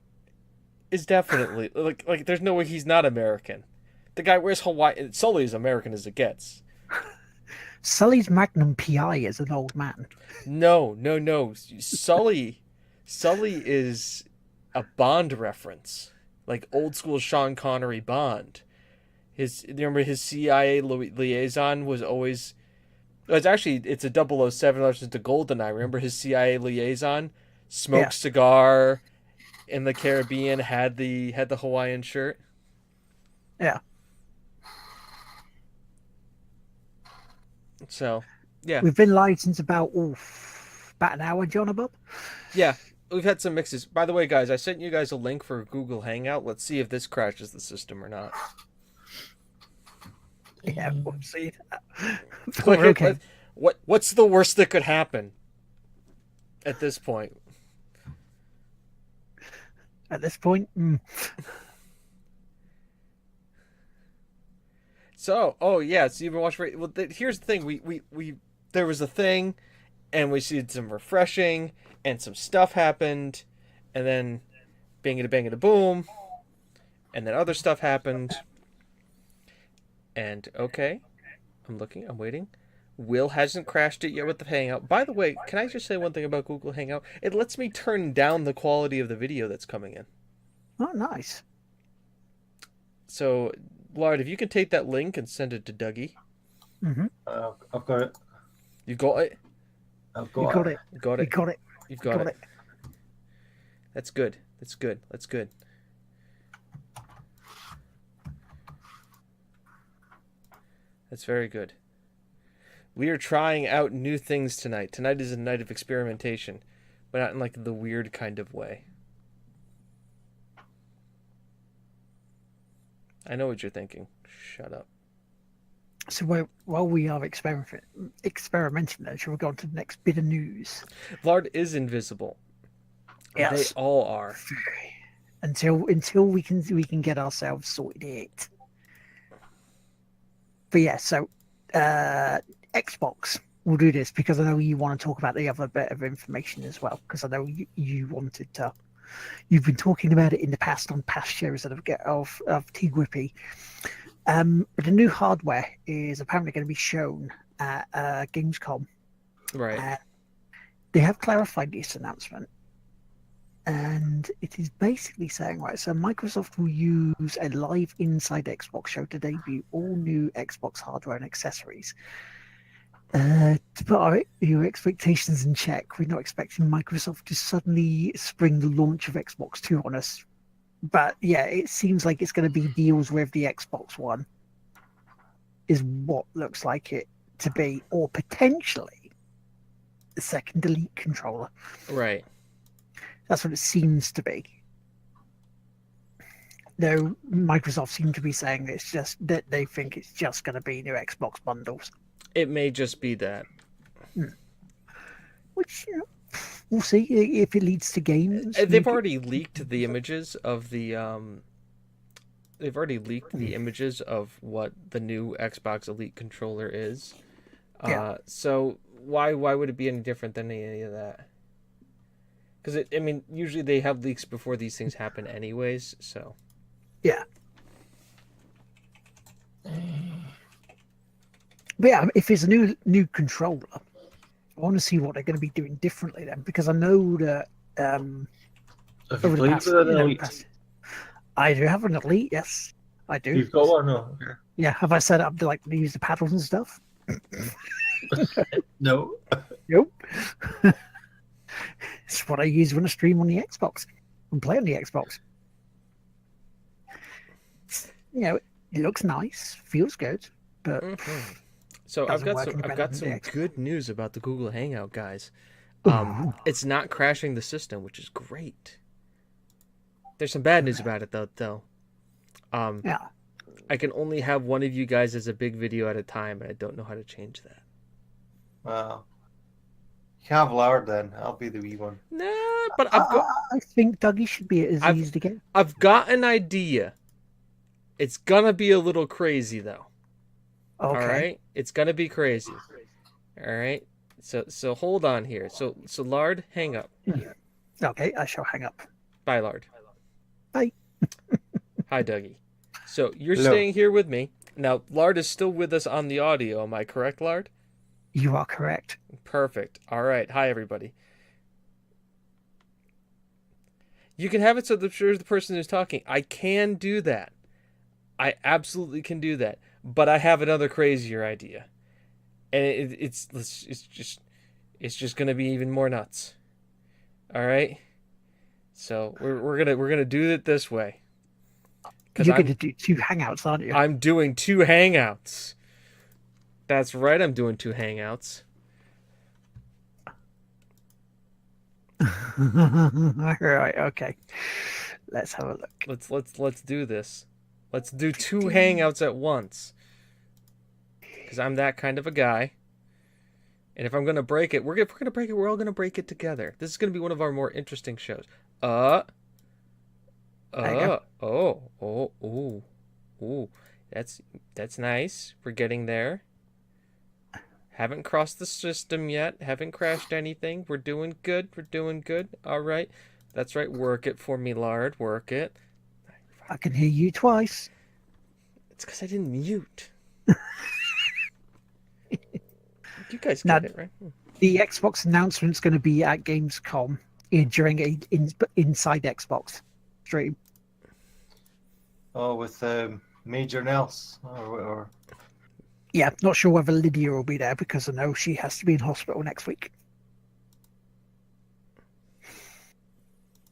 S1: is definitely like. There's no way he's not American. The guy wears Hawaii. Sully is American as it gets.
S3: Sully's Magnum PI is an old man. No.
S1: Sully is a Bond reference, like old school Sean Connery Bond. Remember his CIA liaison was always. It's a 007 reference to GoldenEye. Remember his CIA liaison smoked cigar in the Caribbean, had the Hawaiian shirt.
S3: Yeah.
S1: So, yeah.
S3: We've been live since about an hour, John Bob.
S1: Yeah, we've had some mixes. By the way, guys, I sent you guys a link for Google Hangout. Let's see if this crashes the system or not.
S3: Yeah, we'll see.
S1: Click it.
S3: Okay.
S1: What's the worst that could happen at this point?
S3: At this point,
S1: So, oh yeah, so you've been watching. Well, here's the thing: we there was a thing, and we did some refreshing, and some stuff happened, and then bang it boom, and then other stuff happened, and okay, I'm waiting. Will hasn't crashed it yet with the Hangout. By the way, can I just say one thing about Google Hangout? It lets me turn down the quality of the video that's coming in.
S3: oh, nice.
S1: So, Lard, if you can take that link and send it to Dougie.
S4: I've got it.
S1: You got it?
S4: I've
S3: You
S4: got,
S3: got
S4: it.
S3: it.
S1: You got
S3: You
S1: it?
S3: got it.
S1: You've got
S3: Got
S1: it. That's good. That's good. That's good. That's very good. We are trying out new things tonight. Tonight is a night of experimentation, but not in like the weird kind of way. I know what you're thinking. Shut up.
S3: So while we are experimenting, though, shall we go on to the next bit of news?
S1: Lard is invisible.
S3: Yes.
S1: They all are.
S3: Until we can get ourselves sorted out. But yeah, so Xbox will do this because I know you want to talk about the other bit of information as well. Because I know you wanted to. You've been talking about it in the past on past shows of TGWP. But the new hardware is apparently going to be shown at Gamescom.
S1: Right.
S3: They have clarified this announcement, and it is basically saying, right, so Microsoft will use a live Inside Xbox show to debut all new Xbox hardware and accessories. To put your expectations in check, we're not expecting Microsoft to suddenly spring the launch of Xbox 2 on us. But yeah, it seems like it's going to be deals with the Xbox One, is what looks like it to be, or potentially the second Elite controller.
S1: Right.
S3: That's what it seems to be. Though Microsoft seem to be saying it's just that they think it's just going to be new Xbox bundles.
S1: It may just be that.
S3: Which, you know, we'll see if it leads to games.
S1: They've already leaked the images of the They've already leaked the images of what the new Xbox Elite controller is.
S3: Yeah.
S1: So why would it be any different than any of that? Because I mean, usually they have leaks before these things happen, anyways. So.
S3: Yeah. But yeah, if it's a new controller, I want to see what they're going to be doing differently then, because I know that
S4: Have you
S3: over the
S4: played
S3: past,
S4: with an
S3: you know,
S4: Elite?
S3: I do have an Elite, yes, I do.
S4: You've got one, no?
S3: Yeah, have I set up to like use the paddles and stuff?
S4: No.
S3: Nope. It's what I use when I stream on the Xbox and play on the Xbox. You know, it looks nice, feels good, but
S1: So I've
S3: doesn't
S1: got
S3: work
S1: some
S3: any
S1: I've
S3: better
S1: got
S3: than the
S1: some
S3: Xbox.
S1: good news about the Google Hangout, guys.
S3: Ooh.
S1: It's not crashing the system, which is great. There's some bad news about it though.
S3: Yeah.
S1: I can only have one of you guys as a big video at a time, and I don't know how to change that.
S4: Well, you have Lard then. I'll be the wee one.
S1: Nah, but
S3: I think Dougie should be at his ease again.
S1: I've got an idea. It's gonna be a little crazy though.
S3: Okay.
S1: All right, it's gonna be crazy. All right, so hold on here. So Lard, hang up.
S3: Okay, I shall hang up.
S1: Bye, Lard.
S3: Bye.
S1: Hi, Dougie. So you're
S4: Hello.
S1: staying here with me now. Lard is still with us on the audio. Am I correct, Lard?
S3: You are correct.
S1: Perfect. All right. Hi, everybody. You can have it so the person who's talking. I can do that. I absolutely can do that. But I have another crazier idea, and it's just gonna be even more nuts. All right. So we're gonna do it this way.
S3: You're going to do 2 hangouts, aren't you?
S1: I'm doing 2 hangouts. That's right. I'm doing 2 hangouts.
S3: Right. Okay. Let's have a look.
S1: Let's do this. Let's do 2 hangouts at once. Because I'm that kind of a guy. And if I'm gonna break it, if we're gonna break it, we're all gonna break it together. This is gonna be one of our more interesting shows. Ooh. That's nice. We're getting there. Haven't crossed the system yet. Haven't crashed anything. We're doing good. All right. That's right. Work it for me, Lard. Work it.
S3: I can hear you twice.
S1: It's because I didn't mute. You guys
S3: Now,
S1: get it, right?
S3: the Xbox announcement's going to be at Gamescom during a inside Xbox stream.
S4: Oh, with Major Nels or
S3: Yeah, not sure whether Lydia will be there because I know she has to be in hospital next week.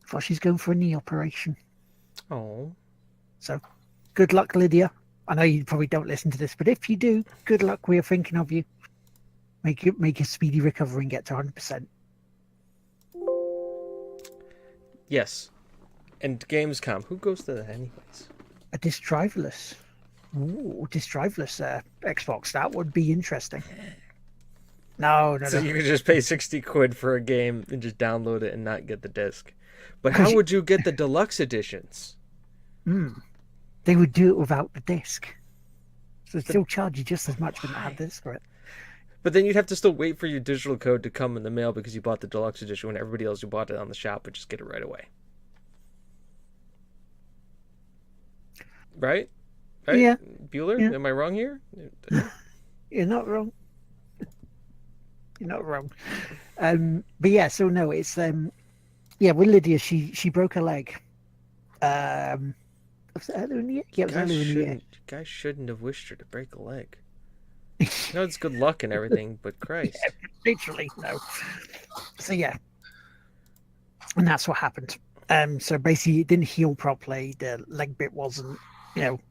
S3: Thought she's going for a knee operation.
S1: Oh.
S3: So, good luck, Lydia. I know you probably don't listen to this, but if you do, good luck. We are thinking of you. Make a speedy recovery and get to 100%.
S1: Yes. And Gamescom. Who goes to that anyways?
S3: A disc driverless. Ooh, disc driverless Xbox. That would be interesting. No.
S1: So you could just pay 60 quid for a game and just download it and not get the disc. But how would you get the deluxe editions?
S3: They would do it without the disc. So they'd still charge you just as much when they have the disc for it.
S1: But then you'd have to still wait for your digital code to come in the mail because you bought the deluxe edition when everybody else who bought it on the shop would just get it right away. Right?
S3: Yeah.
S1: Bueller?
S3: Yeah.
S1: Am I wrong here?
S3: You're not wrong. You're not wrong. But yeah, so no, it's with Lydia, she broke her leg. Was it earlier in the year? Yeah, it was earlier in the year.
S1: You guys shouldn't have wished her to break a leg. No, it's good luck and everything, but Christ.
S3: Yeah, literally, no. So yeah. And that's what happened. So basically it didn't heal properly, the leg bit wasn't,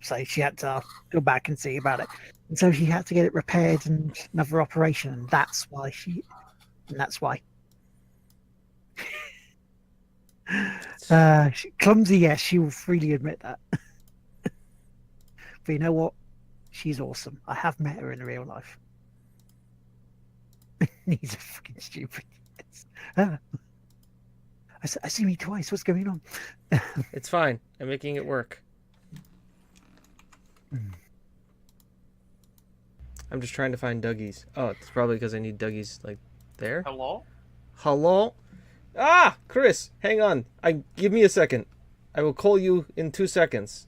S3: so she had to go back and see about it. And so she had to get it repaired and another operation, and that's why clumsy, yes, she will freely admit that. But you know what? She's awesome. I have met her in real life. He's a fucking stupid. I see me twice. What's going on?
S1: It's fine. I'm making it work. I'm just trying to find Dougie's. Oh, it's probably because I need Dougie's like there. Hello? Ah, Chris, hang on. Give me a second. I will call you in 2 seconds.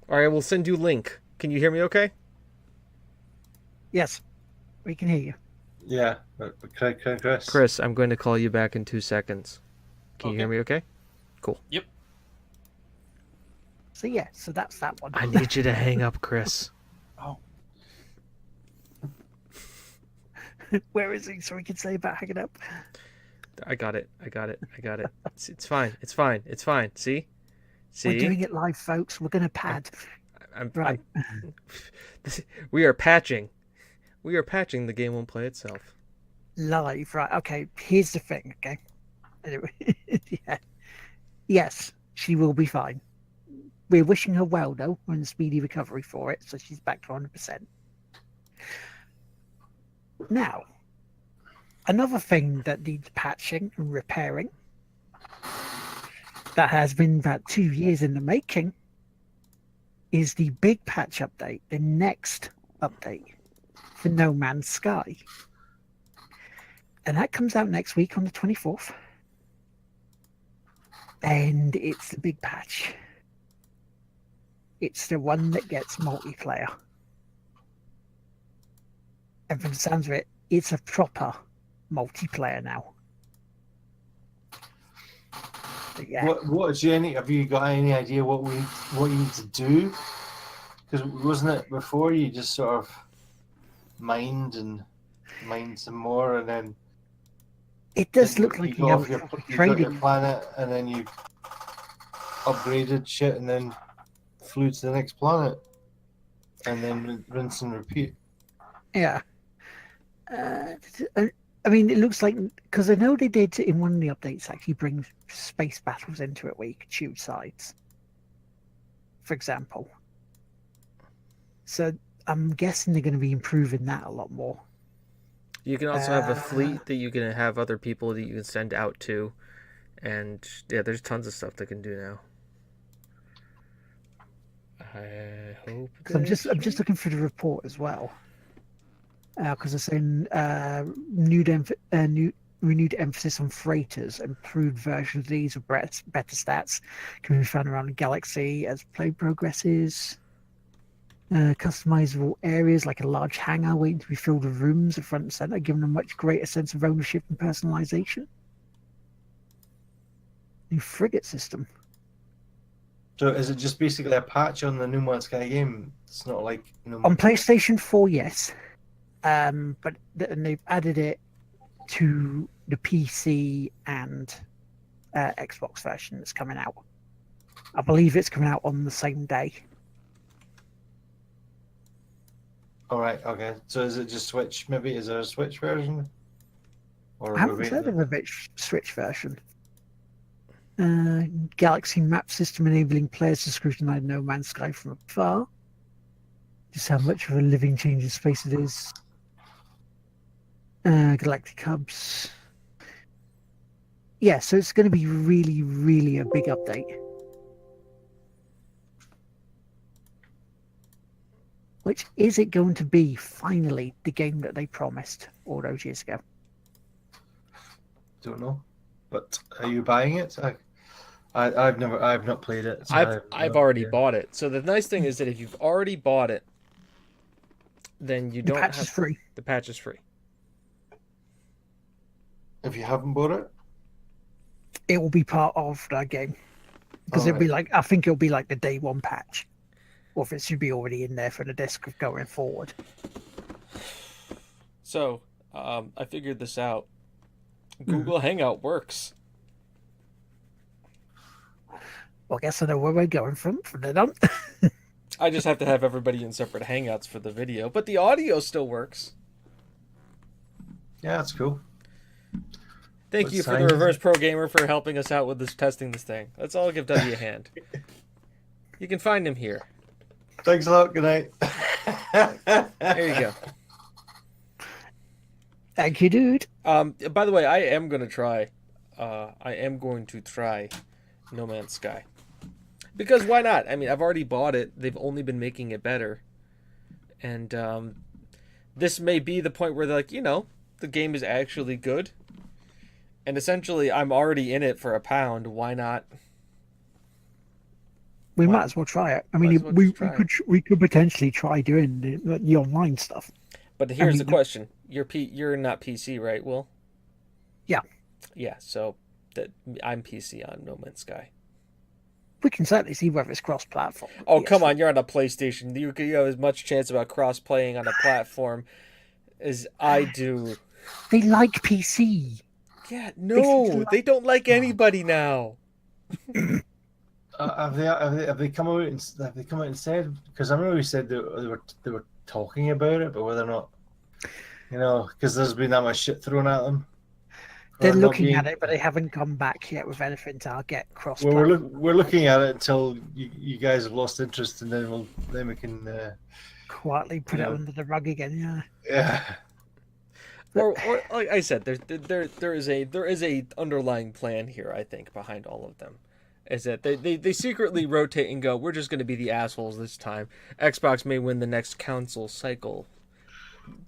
S1: Or I will send you link. Can you hear me okay?
S3: Yes, we can hear you.
S4: yeah, Chris.
S1: Chris, I'm going to call you back in 2 seconds. Can you hear me okay? Cool.
S5: Yep.
S3: So yeah, so that's that one.
S1: I need you to hang up, Chris.
S5: Oh.
S3: Where is he so we can say about hanging up?
S1: I got it. It's fine. See?
S3: We're doing it live, folks. We're going to pad. Right.
S1: We are patching. The game won't play itself.
S3: Live, right. Okay, here's the thing, okay? Anyway, yeah. Yes, she will be fine. We're wishing her well, though. We're in a speedy recovery for it, so she's back to 100%. Now, another thing that needs patching and repairing that has been about 2 years in the making is the big patch update, the next update for No Man's Sky. And that comes out next week on the 24th. And it's the big patch. It's the one that gets multiplayer. And from the sounds of it, it's a proper multiplayer now. But yeah.
S4: Have you got any idea what you need to do? Because wasn't it before you just sort of mined some more, and then
S3: it does look like
S4: you got your planet, and then you upgraded shit, and then flew to the next planet, and then rinse and repeat.
S3: Yeah. I mean, it looks like, because I know they did in one of the updates actually bring space battles into it where you could choose sides, for example. So I'm guessing they're going to be improving that a lot more.
S1: You can also have a fleet that you can have other people that you can send out to, and yeah, there's tons of stuff they can do now. I hope.
S3: Because I'm just looking through the report as well. Because it's saying renewed emphasis on freighters, improved versions of these with better stats can be found around the galaxy as play progresses. Customizable areas like a large hangar waiting to be filled with rooms at front and center, giving a much greater sense of ownership and personalization. New frigate system.
S4: So is it just basically a patch on the No Man's Sky game? It's not like
S3: On PlayStation 4, yes. But they've added it to the PC and Xbox version that's coming out. I believe it's coming out on the same day.
S4: All right, okay. So is it just Switch? Maybe is there a Switch version? Or
S3: I haven't heard of a Switch version. Galaxy map system enabling players to scrutinize No Man's Sky from afar. Just how much of a living change in space it is. Galactic hubs. Yeah, so it's going to be really, really a big update. Which is it going to be finally the game that they promised all those years ago?
S4: Don't know, but are you buying it? I've not played it. So
S1: I've already bought it. So the nice thing is that if you've already bought it, then you don't have
S3: is free.
S1: The patch is free.
S4: If you haven't bought it,
S3: it will be part of that game because it'll be like, I think it'll be like the day one patch, or if it should be already in there for the disc of going forward.
S1: So I figured this out. Google Hangout works.
S3: Well, I guess I know where we're going from then on.
S1: I just have to have everybody in separate Hangouts for the video, but the audio still works.
S4: yeah, that's cool.
S1: Thank you for the Reverse Pro Gamer for helping us out with this testing this thing. Let's all give W a hand. You can find him here.
S4: Thanks a lot. Good night.
S1: There you go.
S3: Thank you, dude.
S1: By the way, I am going to try No Man's Sky. Because why not? I mean, I've already bought it. They've only been making it better. And this may be the point where they're like, the game is actually good. And essentially, I'm already in it for £1. Why not?
S3: We might as well try it. I mean, we could potentially try doing the online stuff.
S1: But here's the question: you're not PC, right, Will?
S3: Yeah.
S1: Yeah. So I'm PC on No Man's Sky.
S3: We can certainly see whether it's cross-platform.
S1: Oh, come on! You're on a PlayStation. You have as much chance about cross-playing on a platform as I do.
S3: They like PC.
S1: Yeah, no, they don't like anybody now.
S4: Have they come out and said? Because I remember we said they were talking about it, but whether or not, because there's been that much shit thrown at them.
S3: They're looking at it, but they haven't come back yet with anything to get cross.
S4: Well, we're looking at it until you guys have lost interest, and then we can
S3: quietly put it under the rug again. Yeah.
S4: Yeah.
S1: Or like I said, there is a underlying plan here. I think behind all of them is that they secretly rotate and go, we're just going to be the assholes this time. Xbox may win the next console cycle,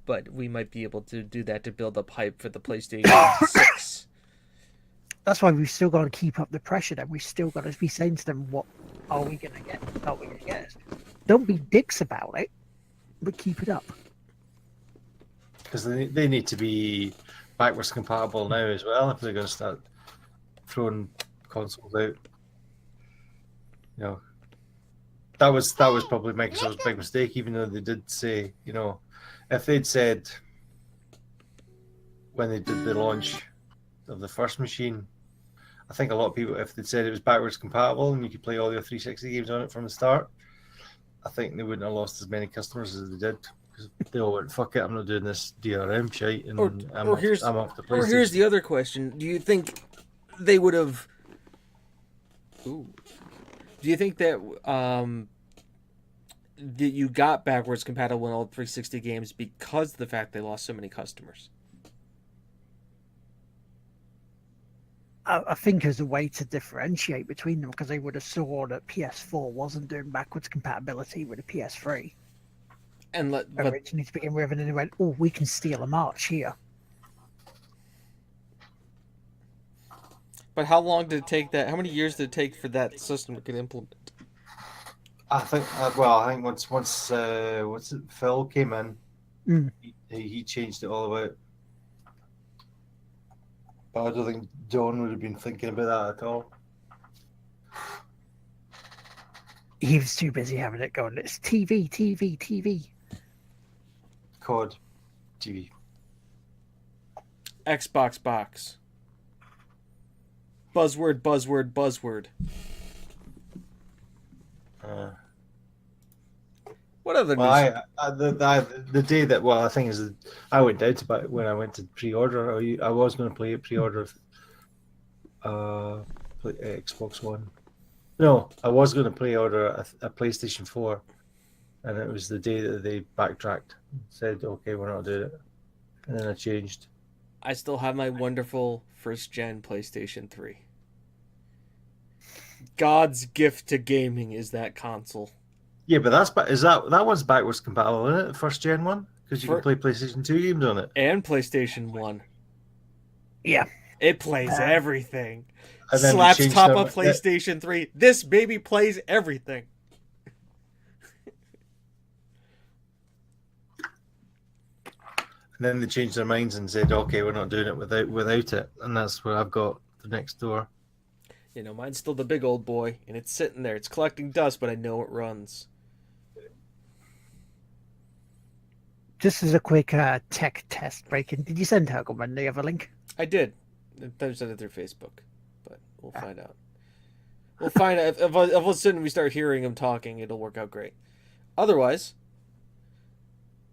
S1: but we might be able to do that to build up hype for the PlayStation 6.
S3: That's why we've still got to keep up the pressure. That we've still got to be saying to them, what are we going to get? Are we going to get? Don't be dicks about it, but keep it up.
S4: Because they need to be backwards compatible now as well if they're going to start throwing consoles out. That was probably Microsoft's big mistake, even though they did say, if they'd said when they did the launch of the first machine, I think a lot of people, if they'd said it was backwards compatible and you could play all your 360 games on it from the start, I think they wouldn't have lost as many customers as they did. Because they all went, fuck it, I'm not doing this DRM shit, and I'm off the PlayStation.
S1: Or here's the other question: do you think they would have? Do you think that that you got backwards compatible in all 360 games because of the fact they lost so many customers?
S3: I think as a way to differentiate between them, because they would have saw that PS4 wasn't doing backwards compatibility with the PS3
S1: And but
S3: originally to begin with, and then they went, "Oh, we can steal a march here."
S1: how long did it take that? How many years did it take for that system to get implemented?
S4: I think. I think once Phil came in,
S3: Mm.
S4: he changed it all about. But I don't think John would have been thinking about that at all.
S3: He was too busy having it going. It's TV, TV, TV.
S4: COD, TV.
S1: Xbox box. Buzzword, buzzword, buzzword. What other news?
S4: The day that I think is I went out about when I went to pre-order. I was going to play it pre-order. Xbox One. No, I was going to pre-order a PlayStation 4, and it was the day that they backtracked, said, "Okay, we're not doing it," and then I changed.
S1: I still have my wonderful first-gen PlayStation 3. God's gift to gaming is that console.
S4: Yeah, but that one's backwards compatible, isn't it? The first gen one, because you can play PlayStation 2 games on it
S1: and PlayStation 1.
S3: Yeah,
S1: it plays everything.
S4: And then
S1: Slaps top of PlayStation 3. This baby plays everything.
S4: And then they changed their minds and said, "Okay, we're not doing it without it," and that's where I've got the next door.
S1: You know, mine's still the big old boy, and it's sitting there. It's collecting dust, but I know it runs.
S3: Just as a quick tech test break-in, did you send Hurgleman the other link?
S1: I did. I sent it through Facebook, but we'll find out. We'll find out. If all of a sudden we start hearing him talking, it'll work out great. Otherwise,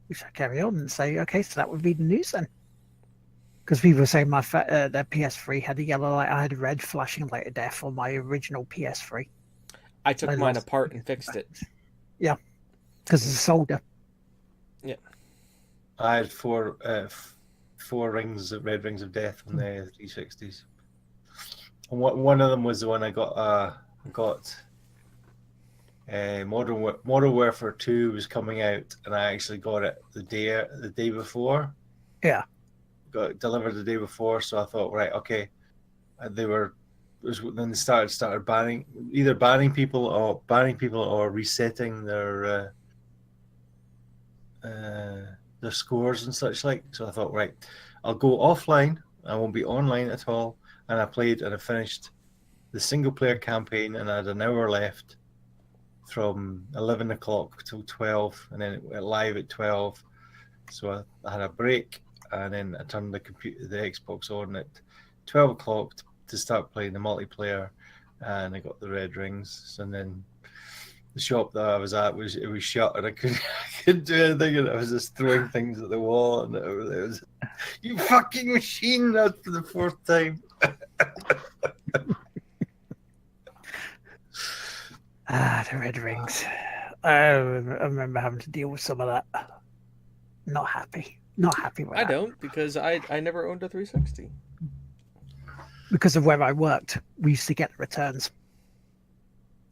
S3: we should carry on and say, okay, so that would be the news then. Because people were saying their PS3 had a yellow light, I had a red flashing light of death on my original PS3.
S1: I took mine apart and fixed it.
S3: Yeah, because it's a solder.
S1: Yeah.
S4: I had four red rings of death on the 360s. And one of them was the one I got. Modern Warfare 2 was coming out, and I actually got it the day before.
S3: Yeah.
S4: Got it delivered the day before, so I thought, right, okay. Then they started banning people or resetting their scores and such like. So I thought, right, I'll go offline. I won't be online at all. And I played and I finished the single player campaign, and I had an hour left from 11 o'clock till 12, and then it went live at 12. So I had a break, and then I turned the Xbox on at 12 o'clock to start playing the multiplayer, and I got the red rings. And then the shop that I was at was shut, and I couldn't do anything, and I was just throwing things at the wall, and it was you fucking machine. That's for the fourth time.
S3: The red rings. I remember having to deal with some of that. Not happy with
S1: I
S3: that.
S1: don't, because I never owned a 360.
S3: Because of where I worked, we used to get the returns.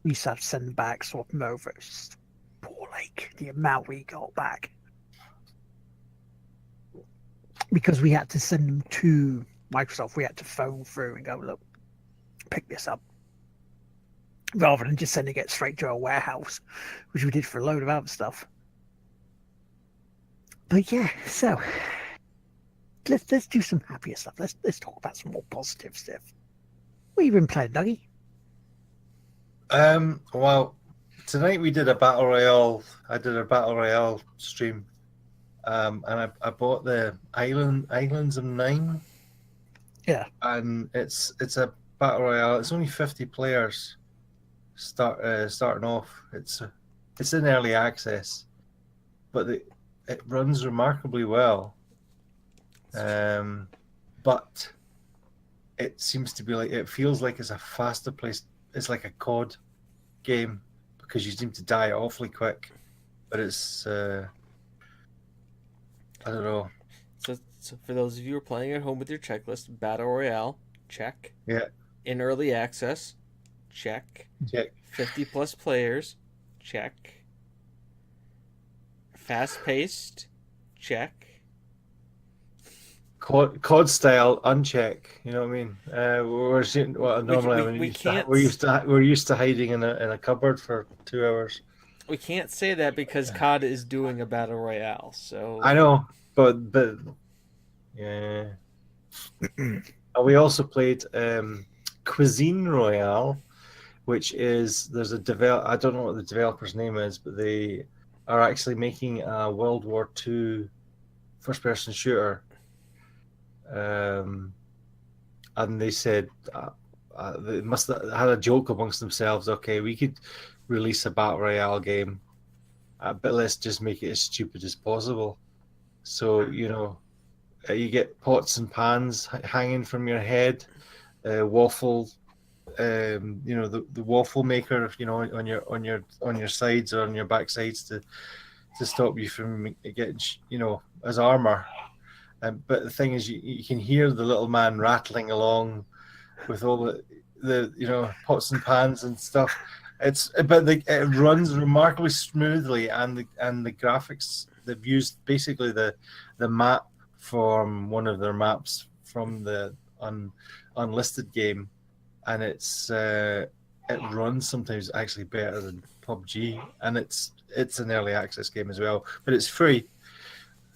S3: We used to have to send them back, swap them over. It's just poor, like, the amount we got back. Because we had to send them to Microsoft, we had to phone through and go, look, pick this up. Rather than just sending it straight to a warehouse, which we did for a load of other stuff. But yeah, so let's do some happier stuff. Let's talk about some more positive stuff. What have you been playing, Dougie?
S4: Well, tonight we did a battle royale. I did a battle royale stream, and I bought the Islands of 9.
S3: Yeah,
S4: and it's a battle royale. It's only 50 players. Starting off, it's in early access, but it runs remarkably well. But it seems to be it feels like it's a faster place. It's like a COD game because you seem to die awfully quick. But it's I don't know.
S1: So for those of you who are playing at home with your checklist, Battle Royale, check.
S4: Yeah.
S1: In early access, check.
S4: Check.
S1: 50 plus players, check. Fast paced, check.
S4: COD style uncheck. You know what I mean? Normally we're used to hiding in a cupboard for 2 hours.
S1: We can't say that because COD is doing a battle royale. So
S4: I know, but yeah. And we also played Cuisine Royale, which is I don't know what the developer's name is, but they are actually making a World War II first-person shooter. And they said they must have had a joke amongst themselves. Okay, we could release a battle royale game, but let's just make it as stupid as possible. So you get pots and pans hanging from your head, waffle, the waffle maker, on your sides or on your back sides to stop you from getting, as armor. But the thing is, you can hear the little man rattling along with all the pots and pans and stuff. It runs remarkably smoothly, and the graphics, they've used basically the map from one of their maps from the unlisted game, and it runs sometimes actually better than PUBG, and it's an early access game as well, but it's free.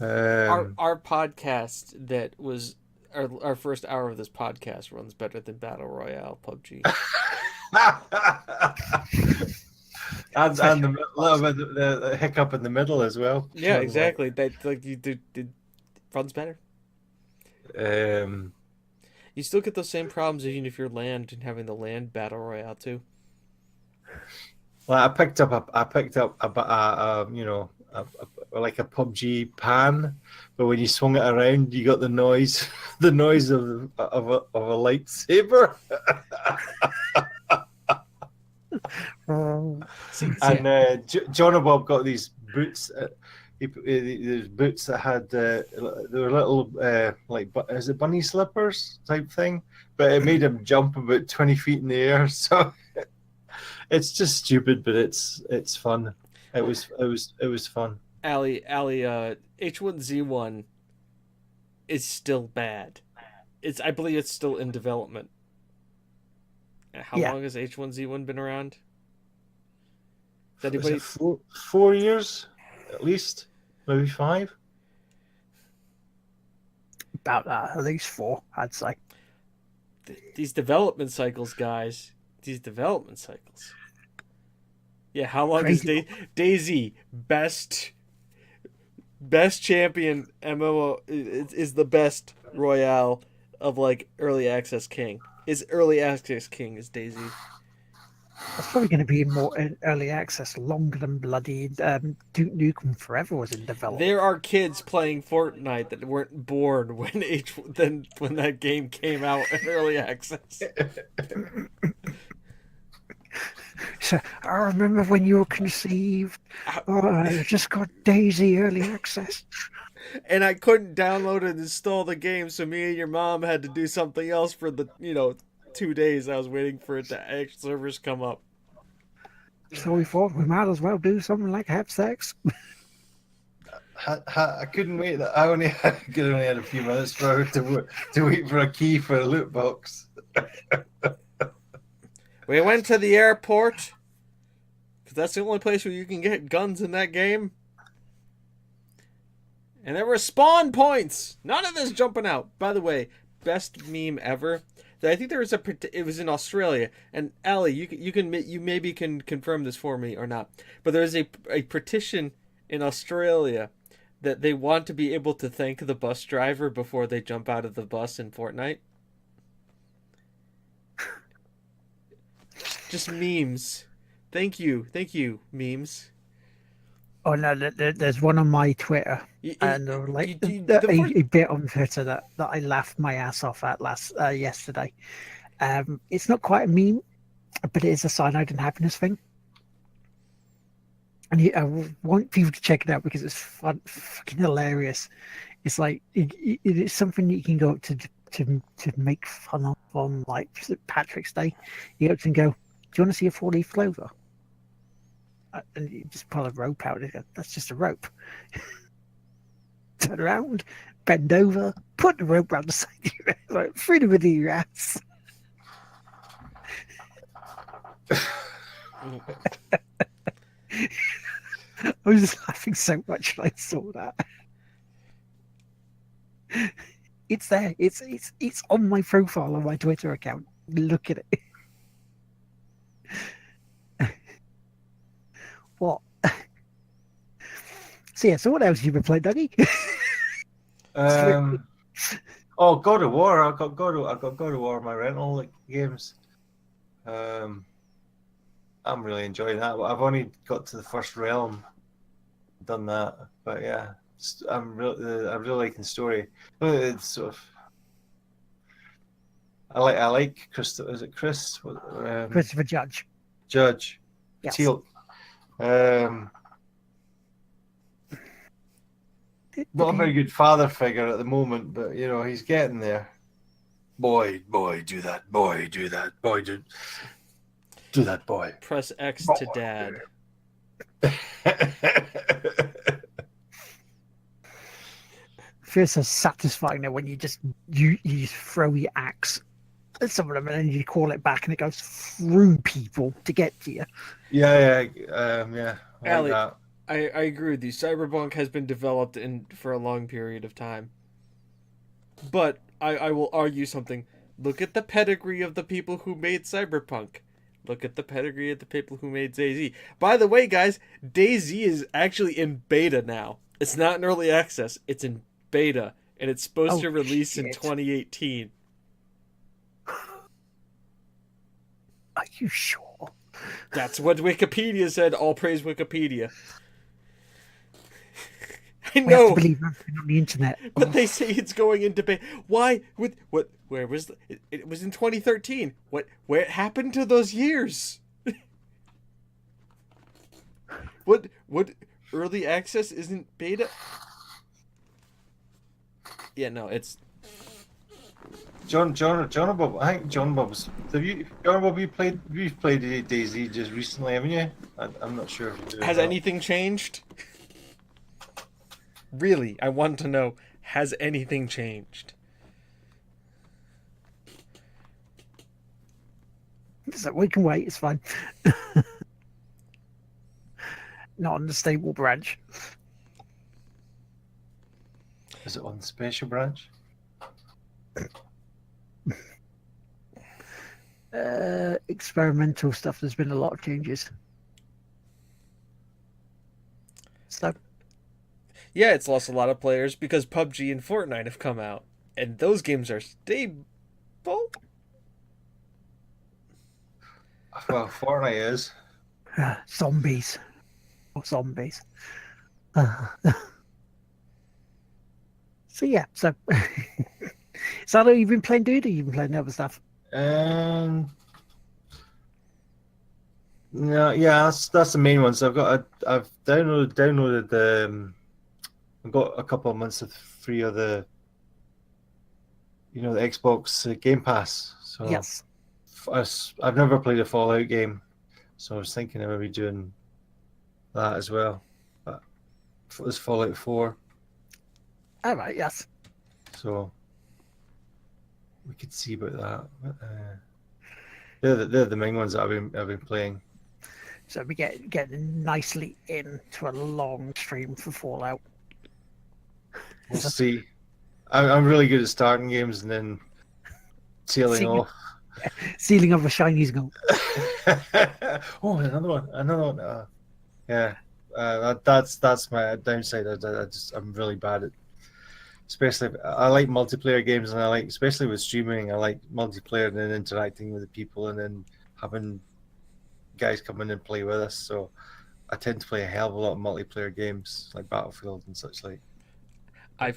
S1: Our podcast that was our first hour of this podcast runs better than Battle Royale PUBG.
S4: and the hiccup in the middle as well.
S1: Yeah, exactly. That it runs better. You still get those same problems even if you're land and having the land Battle Royale too.
S4: Well, I picked up like a PUBG pan, but when you swung it around, you got the noise of a lightsaber. And John and Bob got these boots. These boots that had they were little is it bunny slippers type thing, but it made him jump about 20 feet in the air. So it's just stupid, but it's fun. It was fun.
S1: Ali, H1Z1 is still bad. I believe it's still in development. How long has H1Z1 been around? Is anybody...
S4: 4 years at least, maybe 5.
S3: About that, at least 4, I'd say.
S1: These development cycles, guys. These development cycles. Yeah, how long is Daisy best champion MMO is the best royale of like early access king? Is early access king is Daisy?
S3: It's probably going to be more in early access longer than bloody Duke Nukem Forever was in development.
S1: There are kids playing Fortnite that weren't born when that game came out in early access.
S3: So I remember when you were conceived. I just got Daisy early access.
S1: And I couldn't download and install the game, so me and your mom had to do something else for the 2 days I was waiting for it to servers come up.
S3: So we thought we might as well do something like have sex.
S4: I couldn't wait. I only had a few minutes for to wait for a key for a loot box.
S1: We went to the airport because that's the only place where you can get guns in that game. And there were spawn points. None of this jumping out. By the way, best meme ever. I think there was it was in Australia. And Ali, you maybe can confirm this for me or not. But there is a petition in Australia that they want to be able to thank the bus driver before they jump out of the bus in Fortnite. Just memes. Thank you, memes.
S3: Oh no, there's one on my Twitter, and a bit on Twitter that I laughed my ass off at yesterday. It's not quite a meme, but it is a cyanide and happiness thing, and I want people to check it out because it's fucking hilarious. It's like it's something that you can go up to to make fun of on like St. Patrick's Day. You go up and go, "Do you want to see a 4-leaf clover?" And you just pull a rope out. And go, "That's just a rope." Turn around, bend over, put the rope around the side of your head, like, through the middle of your ass. I was just laughing so much when I saw that. It's there. It's on my profile on my Twitter account. Look at it. What? So what else have you been playing, Dougie?
S4: Oh, God of War. I got God of War on my rental games. I'm really enjoying that. I've only got to the first realm, done that, but yeah, I'm really liking the story. It's sort of, I like Chris. Is it Chris?
S3: Christopher Judge.
S4: Judge.
S3: Yes.
S4: Teal. Not a very good father figure at the moment, but you know he's getting there. Boy, do that. Boy, do that. Boy, do that, boy.
S1: Press X to dad.
S3: Feels so satisfying when you just throw your axe at some of them and then you call it back and it goes through people to get to you.
S4: Yeah. I
S1: Ali,
S4: like that.
S1: I agree with you. Cyberpunk has been developed for a long period of time. But I will argue something. Look at the pedigree of the people who made Cyberpunk. Look at the pedigree of the people who made DayZ. By the way, guys, DayZ is actually in beta now. It's not in early access. It's in beta. And it's supposed to release in 2018.
S3: Are you sure?
S1: That's what Wikipedia said. All praise Wikipedia. I
S3: We have
S1: know,
S3: to believe everything on the internet.
S1: but they say it's going into beta. Why? Where was it? Was in 2013. Where happened to those years? What early access isn't beta? Yeah, no, it's
S4: John Bob. I think John Bob's. John Bob, you've played DayZ just recently, haven't you? I'm not sure if you do.
S1: has anything changed? Really, I want to know, has anything changed?
S3: So we can wait, it's fine. Not on the stable branch.
S4: Is it on the special branch?
S3: Experimental stuff, there's been a lot of changes. So
S1: Yeah, it's lost a lot of players because PUBG and Fortnite have come out, and those games are stable.
S4: Well, Fortnite is.
S3: zombies. Or zombies. So yeah, so so you've been playing Dude or you've been playing other stuff?
S4: No, yeah, that's the main one. So I've downloaded the. I've got a couple of months of free of the. The Xbox Game Pass. So
S3: Yes.
S4: I've never played a Fallout game, so I was thinking of maybe doing that as well. But this Fallout 4,
S3: All right, yes.
S4: so we could see about that. But, they're the main ones that I've been playing.
S3: So we getting nicely into a long stream for Fallout.
S4: We'll see. I'm really good at starting games and then tailing off.
S3: Sealing of a shinies go.
S4: Oh, another one. Yeah, that's my downside. I'm really bad at. Especially, I like multiplayer games, and I like, especially with streaming, I like multiplayer and then interacting with the people, and then having guys come in and play with us. So I tend to play a hell of a lot of multiplayer games like Battlefield and such like.
S1: I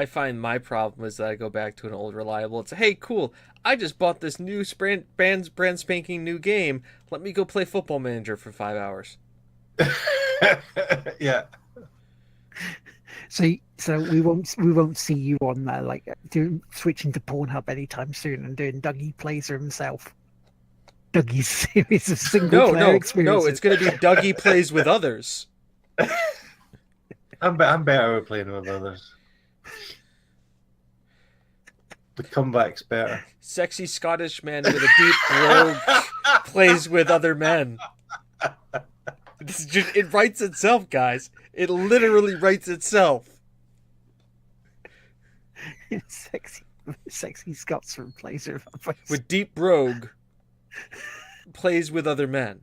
S1: find my problem is that I go back to an old reliable. It's hey, cool. I just bought this new brand spanking new game. Let me go play Football Manager for 5 hours.
S4: Yeah.
S3: So we won't see you on switching to Pornhub anytime soon and doing Dougie plays for himself. Dougie's series of single player experiences.
S1: No, it's going to be Dougie plays with others.
S4: I'm better at playing with others. The comeback's better.
S1: Sexy Scottish man with a deep brogue plays with other men. It writes itself, guys. It literally writes itself.
S3: Sexy Scotsman plays with others.
S1: With deep brogue plays with other men.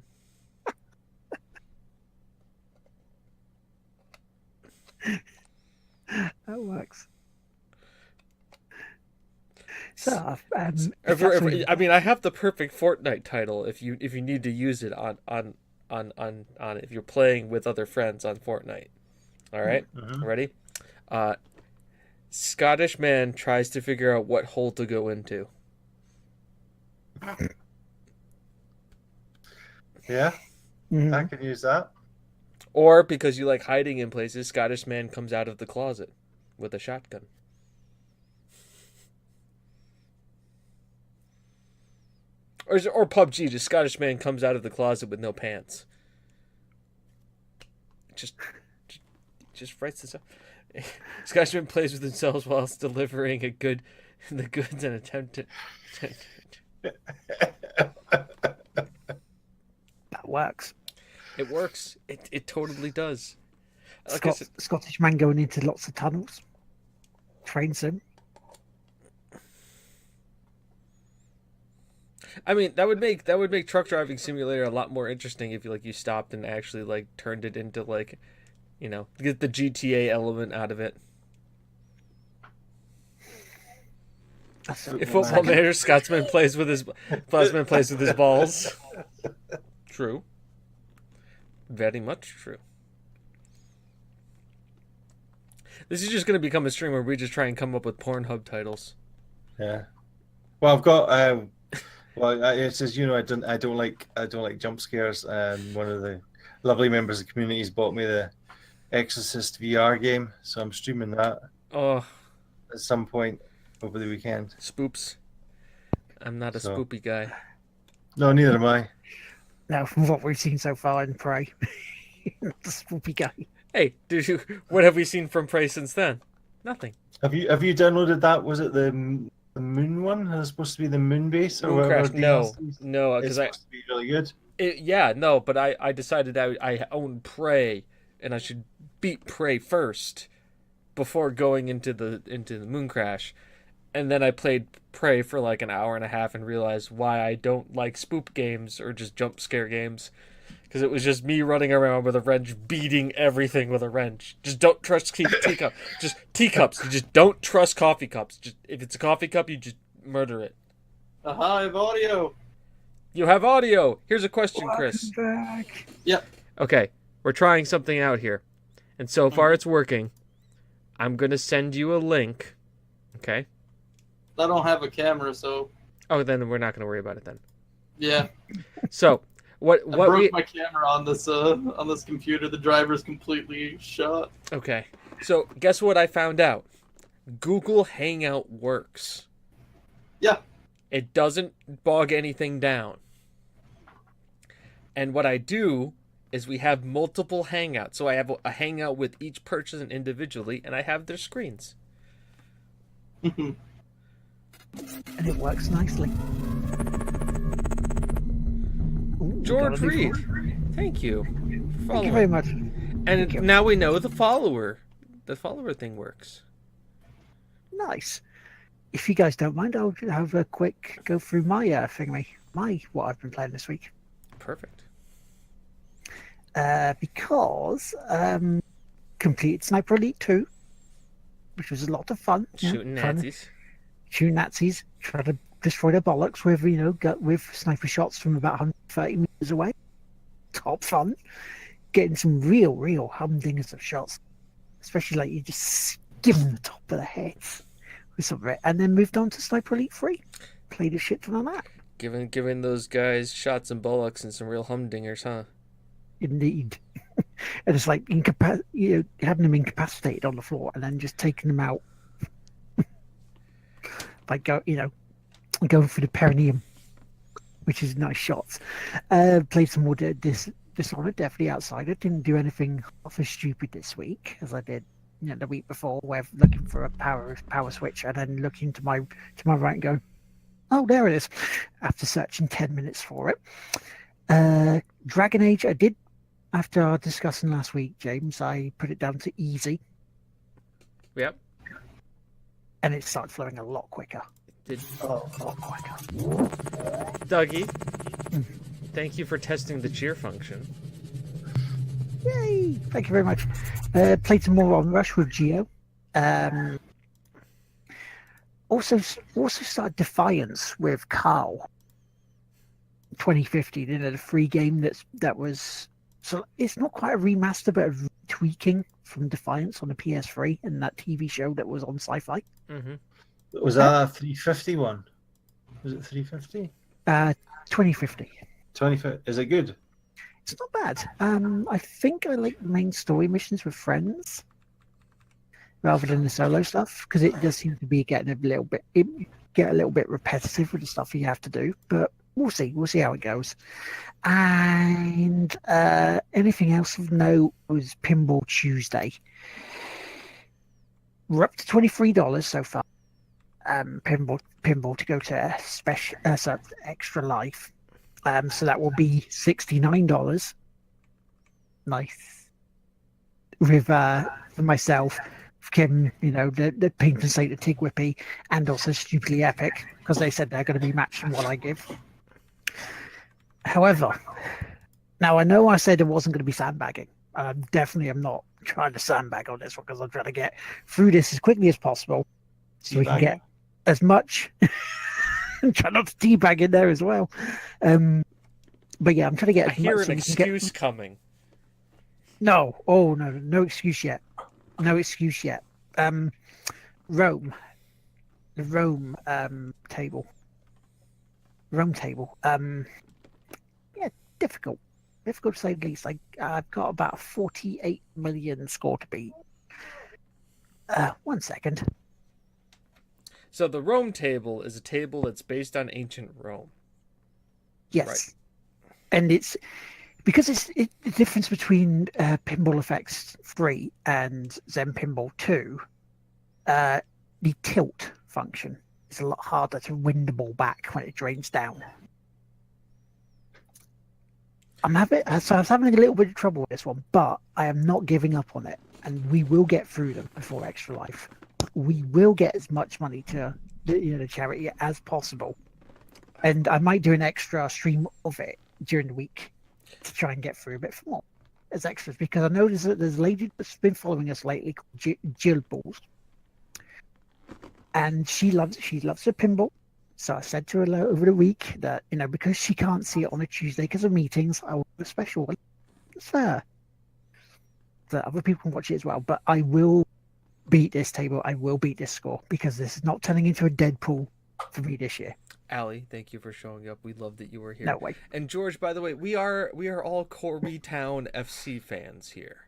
S3: That works. So,
S1: I mean, I have the perfect Fortnite title if you need to use it on if you're playing with other friends on Fortnite. All right?
S4: Mm-hmm.
S1: Ready? Scottish man tries to figure out what hole to go into.
S4: Yeah,
S3: Mhm.
S4: I can use that.
S1: Or because you like hiding in places, Scottish man comes out of the closet with a shotgun. Or PUBG, just Scottish man comes out of the closet with no pants. Just writes this up. Scottish man plays with themselves whilst delivering the goods and attempt to.
S3: That works.
S1: It works. It totally does.
S3: Scottish man going into lots of tunnels. Train sim.
S1: I mean, that would make Truck Driving Simulator a lot more interesting if you stopped and actually turned it into get the GTA element out of it. If Football Manager, Scotsman plays with his balls. True. Very much true. This is just going to become a stream where we just try and come up with Pornhub titles.
S4: Yeah. Well, I've got. It says I don't like jump scares, and one of the lovely members of the community has bought me the Exorcist VR game, so I'm streaming that.
S1: Oh.
S4: At some point over the weekend.
S1: Spoops. I'm not a spoopy guy.
S4: No, neither am I.
S3: Now, from what we've seen so far in Prey, the spoopy guy.
S1: Hey, what have we seen from Prey since then? Nothing.
S4: Have you downloaded that? Was it the moon one? Is it supposed to be the moon base or
S1: Mooncrash?
S4: whatever?
S1: No,
S4: it's
S1: because
S4: supposed to be really good.
S1: But I decided I own Prey, and I should beat Prey first before going into the Mooncrash, and then I played Prey for an hour and a half and realized why I don't like spook games or just jump scare games, because it was just me running around with a wrench beating everything with a wrench. Just don't trust teacups. Just teacups. You just don't trust coffee cups. Just if it's a coffee cup, you just murder it.
S5: Aha, I have audio.
S1: You have audio. Here's a question, Chris.
S3: Back.
S5: Yep.
S1: Okay, we're trying something out here, and so far it's working. I'm gonna send you a link. Okay.
S5: I don't have a camera, so.
S1: Oh, then we're not gonna worry about it then.
S5: Yeah.
S1: So what
S5: I broke my camera on this computer. The driver's completely shut.
S1: Okay. So guess what I found out? Google Hangout works.
S5: Yeah.
S1: It doesn't bog anything down. And what I do is we have multiple Hangouts. So I have a Hangout with each person individually, and I have their screens.
S3: And it works nicely. Ooh,
S1: George Reed, thank you.
S3: Thank you very much.
S1: And now we know the follower thing works.
S3: Nice. If you guys don't mind, I'll have a quick go through my what I've been playing this week.
S1: Perfect.
S3: Because completed Sniper Elite 2, which was a lot of fun.
S1: Shooting Nazis.
S3: Shooting Nazis, try to destroy their bollocks with sniper shots from about 130 meters away. Top fun. Getting some real humdingers of shots. Especially you just give them the top of the head with some of it. And then moved on to Sniper Elite 3. Played a shit ton on that.
S1: Giving those guys shots and bullocks and some real humdingers, huh?
S3: Indeed. And it's like having them incapacitated on the floor and then just taking them out, like going for the perineum, which is nice shots. Played some more Dishonored, definitely Outsider. Didn't do anything half as stupid this week as I did the week before, where looking for a power switch and then looking to my right and go, oh, there it is, after searching 10 minutes for it. Dragon Age, I did, after discussing last week, James, I put it down to easy.
S1: Yep.
S3: And it started flowing a lot quicker. A lot quicker.
S1: Dougie, thank you for testing the cheer function.
S3: Yay! Thank you very much. Played some more on Rush with Geo. Also started Defiance with Carl. 2050 did a free game that was, so it's not quite a remaster but a tweaking from Defiance on the PS3 and that TV show that was on Sci-Fi.
S1: Mm-hmm.
S4: Was that a 350 one? Was it 350?
S3: 2050.
S4: 2050. Is it good?
S3: It's not bad. I think I like the main story missions with friends rather than the solo stuff, because it does seem to be getting a little bit repetitive with the stuff you have to do. But we'll see how it goes. And anything else of note was Pinball Tuesday. We're up to $23 so far. Pinball to go to special extra life. So that will be $69. Nice. With for myself, Kim, the Pink and Saint, the Tig Whippy, and also Stupidly Epic, because they said they're going to be matching what I give. However, now I know I said it wasn't going to be sandbagging. Definitely am not trying to sandbag on this one, because I'm trying to get through this as quickly as possible so we can get as much. And try not to teabag in there as well. But yeah, I'm trying to get.
S1: I hear an excuse coming.
S3: No, no excuse yet. No excuse yet. Rome, the Rome table. Rome table. Yeah, difficult to say the least. I've got about 48 million score to beat. 1 second.
S1: So the Rome table is a table that's based on ancient Rome.
S3: Yes.
S1: Right.
S3: And it's because it's the difference between Pinball Effects 3 and Zen Pinball 2. The tilt function is a lot harder to win the ball back when it drains down. I was having a little bit of trouble with this one, but I am not giving up on it, and we will get through them before Extra Life. We will get as much money to the charity as possible, and I might do an extra stream of it during the week to try and get through a bit more as extras, because I know there's a lady that's been following us lately called Jill Balls, and she loves the pinball. So I said to her over the week that because she can't see it on a Tuesday because of meetings, I will do a special one. It's fair that other people can watch it as well, but I will beat this table. I will beat this score, because this is not turning into a dead pool for me this year.
S1: Allie, thank you for showing up. We love that you were here.
S3: No way.
S1: And George, by the way, we are all Corby Town FC fans here.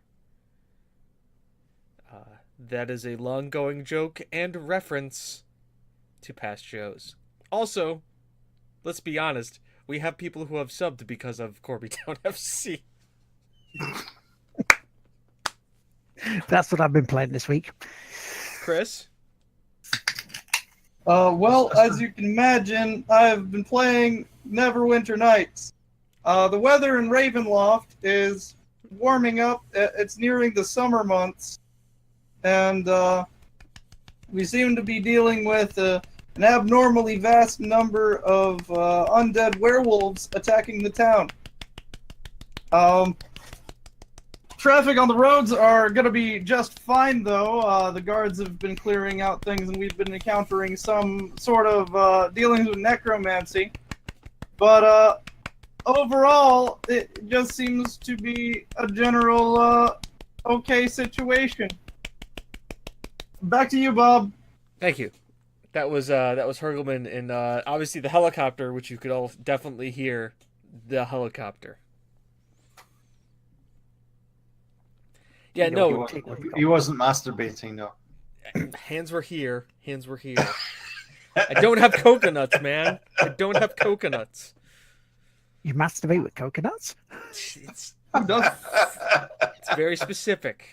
S1: That is a long-going joke and reference to past shows. Also, let's be honest, we have people who have subbed because of Corby Town FC.
S3: That's what I've been playing this week.
S1: Chris?
S5: Well, as you can imagine, I've been playing Neverwinter Nights. The weather in Ravenloft is warming up. It's nearing the summer months. And we seem to be dealing with an abnormally vast number of undead werewolves attacking the town. Traffic on the roads are going to be just fine, though. The guards have been clearing out things, and we've been encountering some sort of dealings with necromancy. But overall, it just seems to be a general okay situation. Back to you, Bob.
S1: Thank you. That was Hurgleman in obviously the helicopter, which you could all definitely hear the helicopter. Yeah,
S3: You know,
S1: no,
S3: take what you got.
S4: He wasn't masturbating, no.
S1: hands were here. Hands were here. I don't have coconuts, man. I don't have coconuts.
S3: You masturbate with coconuts?
S1: It's
S5: Who does?
S1: very specific.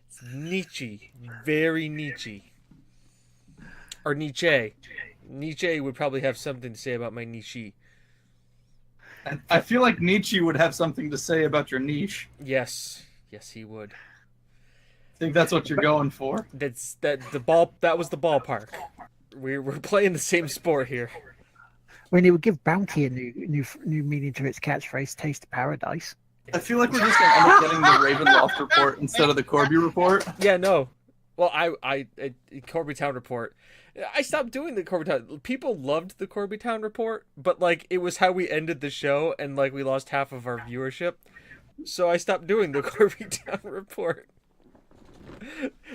S1: It's Nietzsche. Very Nietzsche. Or Nietzsche. Nietzsche would probably have something to say about my Nietzsche.
S5: I feel like Nietzsche would have something to say about your niche.
S1: Yes. Yes, he would.
S5: I think that's what you're going for.
S1: That was the ballpark. We're playing the same sport here.
S3: When it would give Bounty a new meaning to its catchphrase, "Taste of Paradise."
S5: I feel like we're just gonna end up getting the Ravenloft report instead of the Corby report.
S1: Yeah, no. Well, I Corby Town report. I stopped doing the Corby Town. People loved the Corby Town report, but like it was how we ended the show, and like we lost half of our viewership, so I stopped doing the Corby Town report.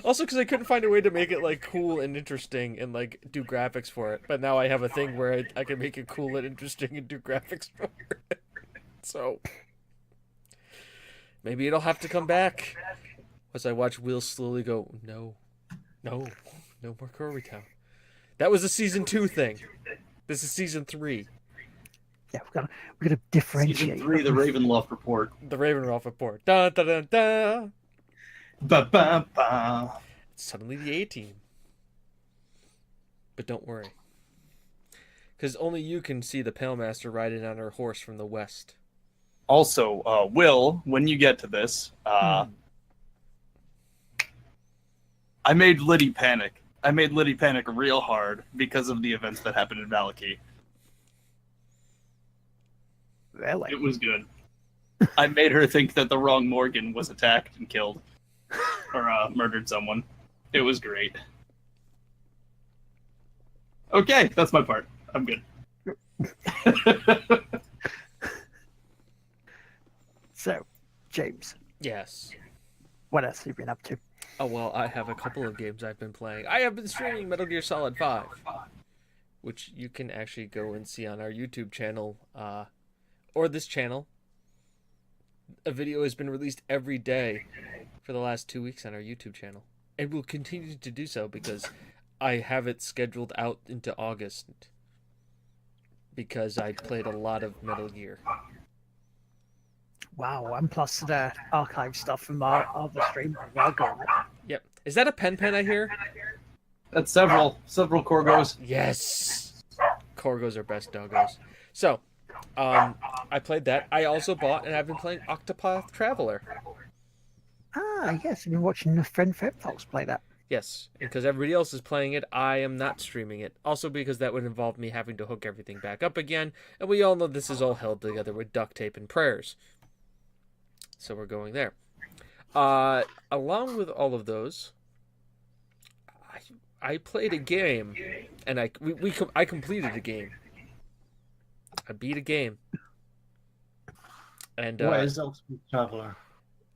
S1: Also, because I couldn't find a way to make it like cool and interesting and like do graphics for it. But now I have a thing where I can make it cool and interesting and do graphics for it. So maybe it'll have to come back as I watch Will slowly go. No more Corby Town. That was a season 2 thing. This is season 3.
S3: Yeah, we're gonna differentiate.
S5: Season 3, the Ravenloft report.
S1: The Ravenloft report. Da da da da.
S5: Ba ba ba.
S1: Suddenly the A-team. But don't worry. Because only you can see the Pale Master riding on her horse from the west.
S5: Also, Will, when you get to this, I made Liddy panic. I made Liddy panic real hard because of the events that happened in Valaki.
S3: Really?
S5: It was good. I made her think that the wrong Morgan was attacked and killed. Or murdered someone. It was great. Okay, that's my part. I'm good.
S3: So, James,
S1: Yes.
S3: what else have you been up to?
S1: Oh, well, I have a couple of games I've been playing. I have been streaming Metal Gear Solid 5, which you can actually go and see on our YouTube channel, or this channel. A video has been released every day for the last 2 weeks on our YouTube channel. And will continue to do so because I have it scheduled out into August because I played a lot of Metal Gear.
S3: Wow, and plus the archive stuff from our other stream. Well gone.
S1: Yep. Is that a pen I hear?
S5: That's several Corgos.
S1: Yes. Corgos are best doggos. So, I played that. I also bought and I've been playing Octopath Traveler.
S3: Ah, yes, I've been watching the friend Fox play that.
S1: Yes, because everybody else is playing it, I am not streaming it. Also because that would involve me having to hook everything back up again, and we all know this is all held together with duct tape and prayers. So we're going there. Along with all of those, I played a game, and I completed a game. I beat a game. And
S4: What is Octopath Traveler?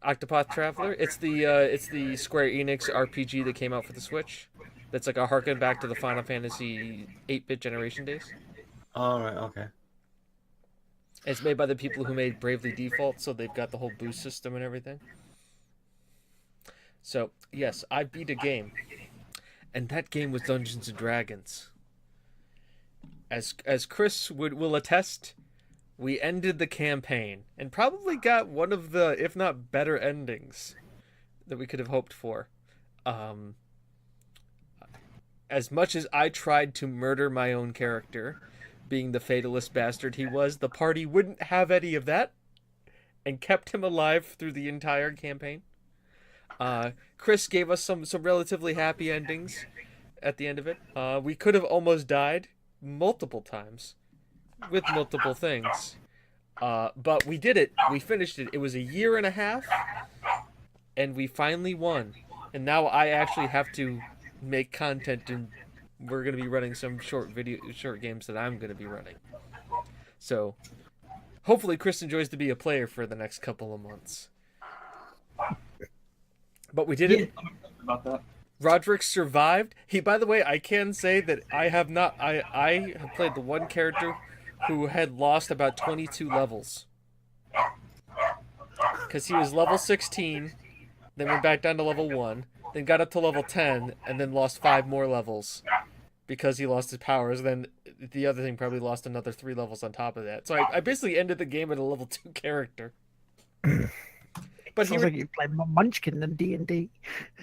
S1: Octopath Traveler. It's the Square Enix RPG that came out for the Switch. That's like a harken back to the Final Fantasy 8-bit generation days.
S4: All right, okay.
S1: It's made by the people who made Bravely Default, so they've got the whole boost system and everything. So yes, I beat a game, and that game was Dungeons and Dragons. As Chris will attest, we ended the campaign and probably got one of the, if not better, endings that we could have hoped for. As much as I tried to murder my own character, being the fatalist bastard he was, the party wouldn't have any of that and kept him alive through the entire campaign. Chris gave us some relatively happy endings at the end of it. We could have almost died multiple times with multiple things. But we did it. We finished it. It was a year and a half, and we finally won. And now I actually have to make content, and we're going to be running some short games that I'm going to be running. So hopefully Chris enjoys to be a player for the next couple of months. But we did it.
S5: I'm excited about that.
S1: Roderick survived. By the way, I can say that I have played the one character who had lost about 22 levels. Because he was level 16, then went back down to level 1, then got up to level 10, and then lost 5 more levels because he lost his powers. Then the other thing probably lost another 3 levels on top of that. So I basically ended the game at a level 2 character. But
S3: Sounds like you played more Munchkin than D&D.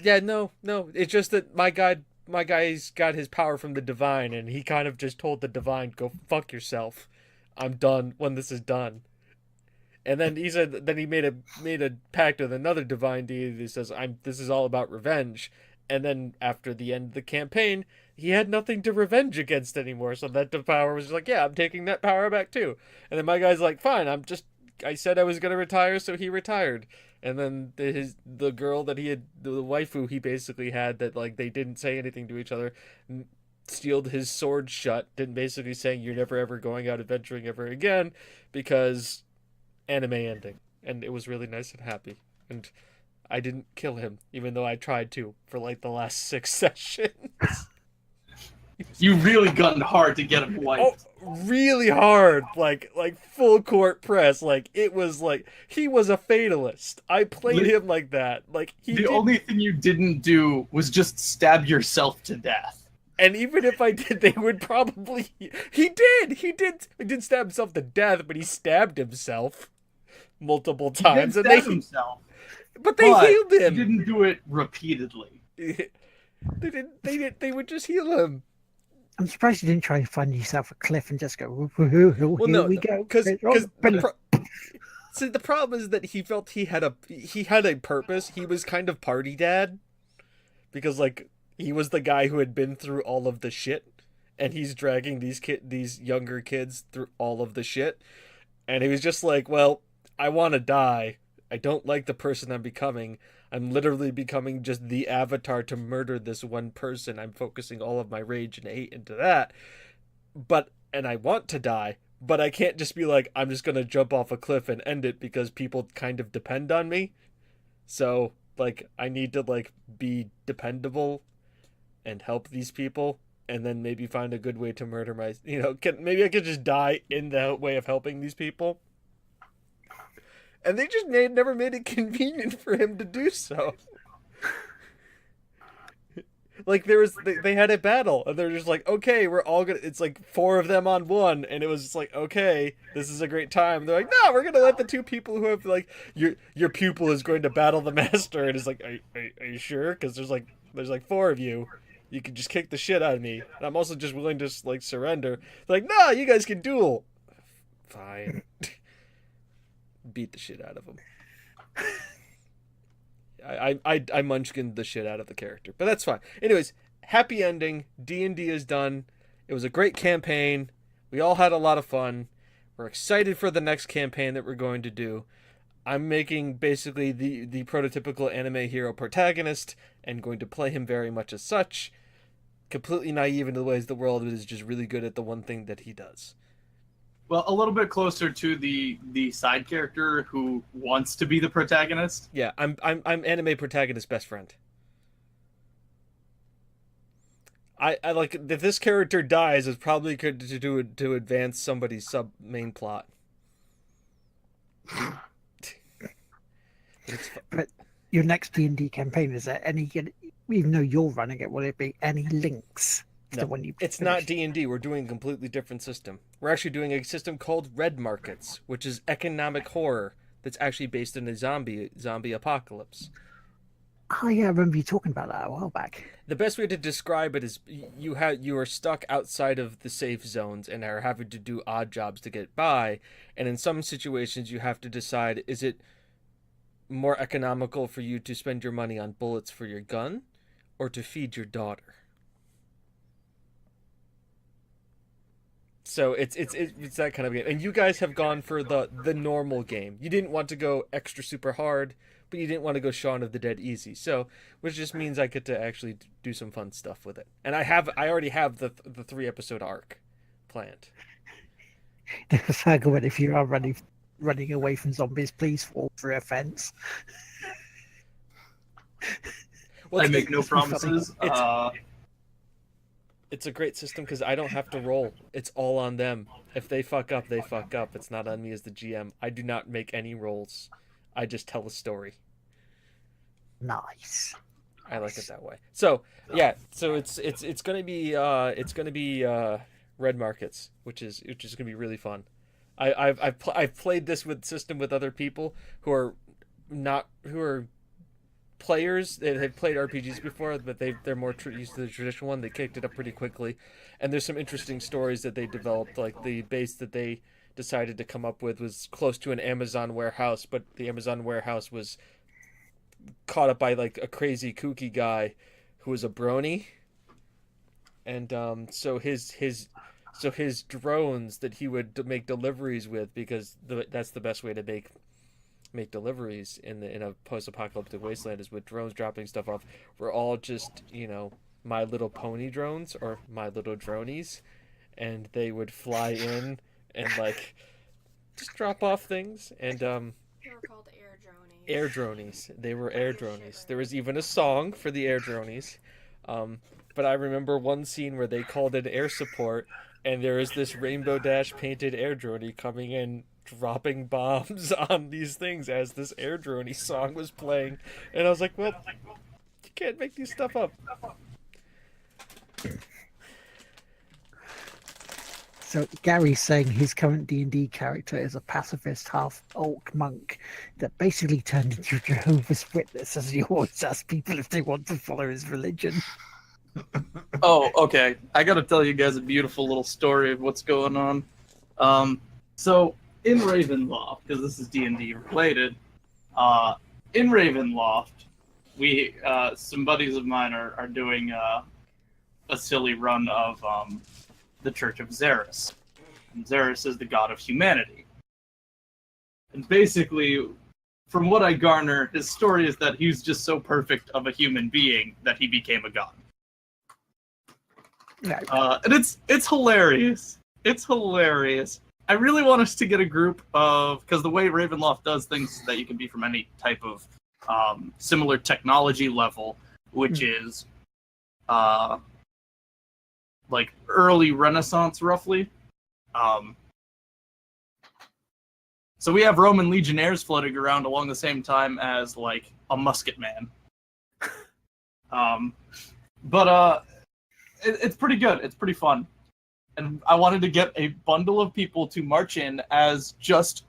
S1: Yeah, no. It's just that my guy's got his power from the divine, and he kind of just told the divine, "Go fuck yourself. I'm done when this is done." And then he said, then he made a pact with another divine deity that says, This is all about revenge." And then after the end of the campaign, he had nothing to revenge against anymore. So that the power was just like, "Yeah, I'm taking that power back too." And then my guy's like, "Fine, I said I was gonna retire, so he retired." And then the girl that he had, the waifu he basically had, that like they didn't say anything to each other, steeled his sword shut, didn't basically saying, "You're never ever going out adventuring ever again," because anime ending. And it was really nice and happy. And I didn't kill him, even though I tried to for like the last 6 sessions.
S5: You really gotten hard to get him wiped.
S1: Oh, really hard, like full court press. Like it was like he was a fatalist. I played him like that. Like
S5: only thing you didn't do was just stab yourself to death.
S1: And even if I did, they would probably. He did stab himself to death, but he stabbed himself multiple times,
S5: He
S1: and
S5: did stab himself,
S1: but they healed him.
S5: He didn't do it repeatedly.
S1: They didn't. They would just heal him.
S3: I'm surprised you didn't try to find yourself a cliff and just go, here we go.
S1: Because see, the problem is that he felt he had a purpose. He was kind of party dad, because like he was the guy who had been through all of the shit, and he's dragging these younger kids through all of the shit, and he was just like, "Well, I want to die. I don't like the person I'm becoming. I'm literally becoming just the avatar to murder this one person. I'm focusing all of my rage and hate into that. And I want to die, but I can't just be like, I'm just going to jump off a cliff and end it because people kind of depend on me. So, like, I need to, like, be dependable and help these people, and then maybe find a good way to murder maybe I could just die in the way of helping these people." And they just never made it convenient for him to do so. Like they had a battle, and they're just like, "Okay, we're all gonna." It's like 4 of them on one, and it was just like, "Okay, this is a great time." They're like, "No, we're gonna let the 2 people who have like your pupil is going to battle the master," and it's like, "Are you sure?" Because there's like 4 of you. You can just kick the shit out of me, and I'm also just willing to like surrender. They're like, "No, you guys can duel." Fine. Beat the shit out of him. I munchkined the shit out of the character, but that's fine. Anyways, happy ending. D&D is done. It was a great campaign. We all had a lot of fun. We're excited for the next campaign that we're going to do. I'm making basically the prototypical anime hero protagonist and going to play him very much as such. Completely naive in the ways the world is just really good at the one thing that he does.
S5: Well, a little bit closer to the side character who wants to be the protagonist.
S1: Yeah, I'm anime protagonist best friend. I like if this character dies, it's probably good to advance somebody's sub main plot.
S3: But your next D&D campaign, is there any, even though you're running it, will it be any links?
S1: No, it's not D&D. We're doing a completely different system. We're actually doing a system called Red Markets, which is economic horror that's actually based in a zombie apocalypse.
S3: Oh yeah, I remember you talking about that a while back.
S1: The best way to describe it is you are stuck outside of the safe zones and are having to do odd jobs to get by, and in some situations you have to decide, is it more economical for you to spend your money on bullets for your gun or to feed your daughter? So it's that kind of game. And you guys have gone for the normal game. You didn't want to go extra super hard, but you didn't want to go Shaun of the Dead easy. So, which just means I get to actually do some fun stuff with it. And I already have the 3-episode arc planned.
S3: Hurgleman, if you are running away from zombies, please fall through a fence.
S1: Well,
S5: I make no promises.
S1: It's a great system because I don't have to roll. It's all on them. If they fuck up, they fuck up. It's not on me as the GM. I do not make any rolls. I just tell a story.
S3: Nice.
S1: I like it that way. So yeah, so it's gonna be red markets, which is gonna be really fun. I've played this system with other people who are not who are players. They've played RPGs before, but they're more used to the traditional one. They kicked it up pretty quickly, and there's some interesting stories that they developed. Like the base that they decided to come up with was close to an Amazon warehouse, but the Amazon warehouse was caught up by like a crazy kooky guy who was a brony, and so his drones that he would make deliveries with, because that's the best way to make deliveries in a post-apocalyptic wasteland is with drones dropping stuff off. We're all just My Little Pony drones or My Little Dronies, and they would fly in and like just drop off things. And
S2: They were called air dronies.
S1: air dronies. They were air dronies. There was even a song for the air dronies. But I remember one scene where they called in air support, and there is this Rainbow Dash painted air droney coming in, dropping bombs on these things as this air droney song was playing. And I was like, well, you can't make these stuff up.
S3: So Gary's saying his current D&D character is a pacifist half-orc monk that basically turned into a Jehovah's Witness, as he always asks people if they want to follow his religion.
S5: Oh, okay. I gotta tell you guys a beautiful little story of what's going on. So in Ravenloft, because this is D&D related, in Ravenloft, we some buddies of mine are doing a silly run of the Church of Xeris. And Xeris is the god of humanity. And basically, from what I garner, his story is that he's just so perfect of a human being that he became a god.
S3: Yeah.
S5: And it's hilarious. It's hilarious. I really want us to get a group of, because the way Ravenloft does things is that you can be from any type of similar technology level, which is like early Renaissance, roughly. So we have Roman legionnaires floating around along the same time as like a musket man. It's pretty good. It's pretty fun. And I wanted to get a bundle of people to march in as just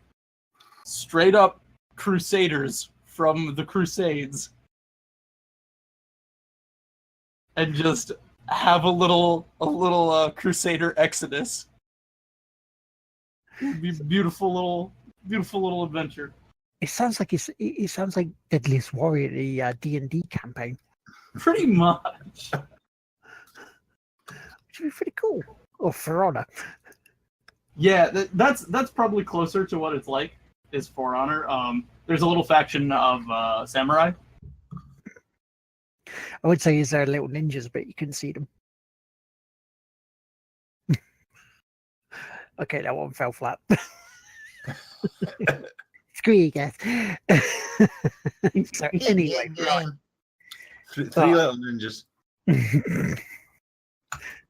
S5: straight up crusaders from the Crusades. And just have a little crusader exodus. It'd be beautiful little adventure.
S3: It sounds like it sounds like Deadliest Warrior, the D&D campaign.
S5: Pretty much.
S3: Which would be pretty cool. Or For Honor.
S5: Yeah, that's probably closer to what it's like, is For Honor. There's a little faction of samurai.
S3: I would say is there little ninjas, but you couldn't see them. Okay, that one fell flat. Screw you guys. So anyway, right.
S4: Three little ninjas.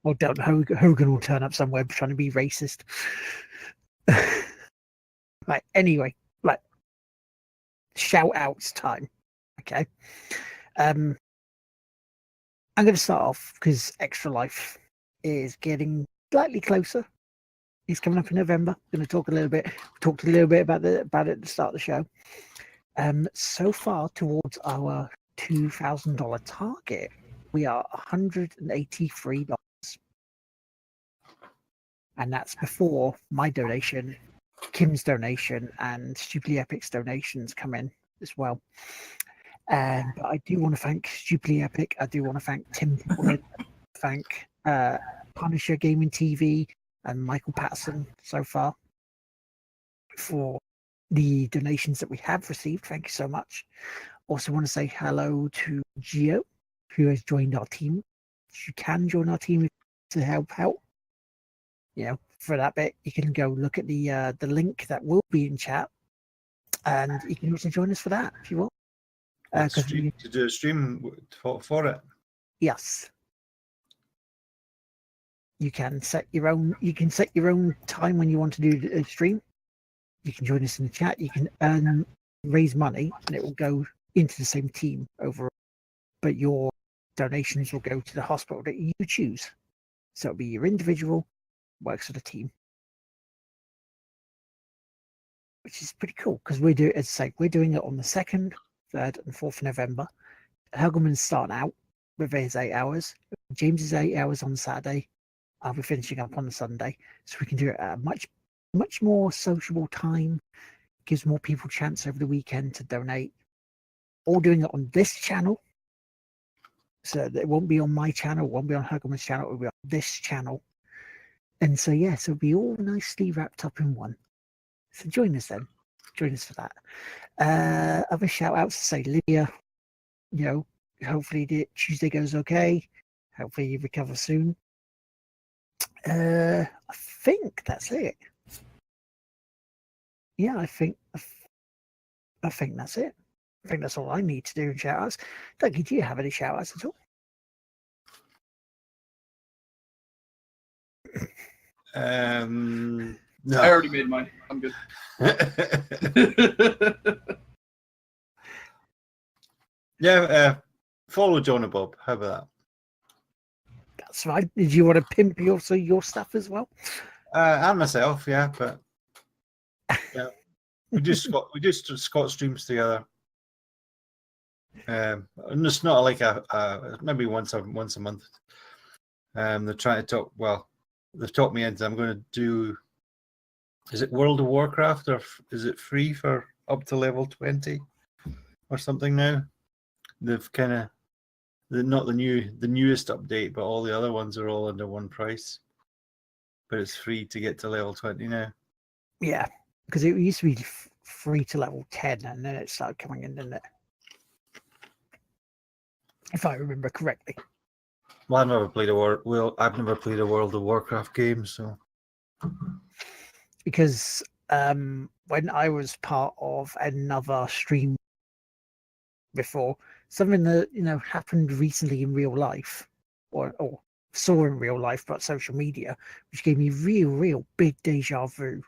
S3: Well done. Hogan will turn up somewhere trying to be racist. Right, anyway, right. Shout outs time. Okay. I'm going to start off because Extra Life is getting slightly closer. It's coming up in November. I'm going to talk a little bit. We talked a little bit about it at the start of the show. So far towards our $2,000 target, we are $183, and that's before my donation, Kim's donation, and Stupidly Epic's donations come in as well. But I do want to thank Stupidly Epic. I do want to thank Tim. Thank Punisher Gaming TV and Michael Patterson so far for the donations that we have received. Thank you so much. Also want to say hello to Gio, who has joined our team. You can join our team to help out. For that bit, you can go look at the link that will be in chat, and you can also join us for that if you want.
S4: To do a stream for it.
S3: Yes. You can set your own. You can set your own time when you want to do a stream. You can join us in the chat. You can raise money, and it will go into the same team overall, but your donations will go to the hospital that you choose. So it'll be your individual, works with a team, which is pretty cool because we're doing it on the 2nd, 3rd, and 4th of November. Hurgleman's starting out with his 8 hours. James is 8 hours on Saturday. I'll be finishing up on the Sunday, so we can do it at a much more sociable time. Gives more people a chance over the weekend to donate. All doing it on this channel, so it won't be on my channel, it won't be on Hurgleman's channel, it will be on this channel. And so it'll be all nicely wrapped up in one. So join us then. Join us for that. Other shout outs to say Lydia, hopefully the Tuesday goes okay. Hopefully you recover soon. I think that's it. Yeah, I think that's it. I think that's all I need to do in shout outs. Dougie, do you have any shout outs at all?
S4: No.
S5: I already made mine. I'm good.
S4: Yeah, follow John and Bob. How about
S3: That's right. Did you want to pimp your stuff as well?
S4: that? And myself, yeah, but yeah, we do Scott streams together. And it's not like maybe once a month. They're trying to talk. Well, they've talked me into. I'm going to do. Is it World of Warcraft or is it free for up to level 20 or something now? They've kind of not the newest update, but all the other ones are all under one price. But it's free to get to level 20 now.
S3: Yeah, because it used to be free to level 10, and then it started coming in, didn't it? If I remember correctly.
S4: Well, I've never played a World of Warcraft game, so.
S3: Because when I was part of another stream before, something that happened recently in real life, or saw in real life, but social media, which gave me real big deja vu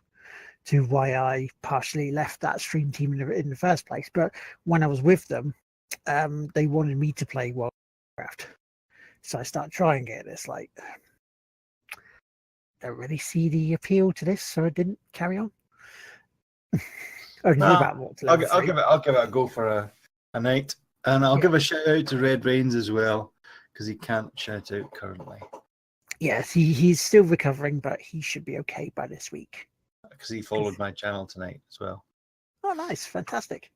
S3: to why I partially left that stream team in the first place. But when I was with them, they wanted me to play World of Warcraft, so I started trying it. It's like, don't really see the appeal to this, so I didn't carry on. I'll give
S4: it a go for a night, and I'll give a shout out to Red Rains as well, because he can't shout out currently.
S3: Yes, he's still recovering, but he should be okay by this week.
S4: Because he followed my channel tonight as well.
S3: Oh, nice, fantastic.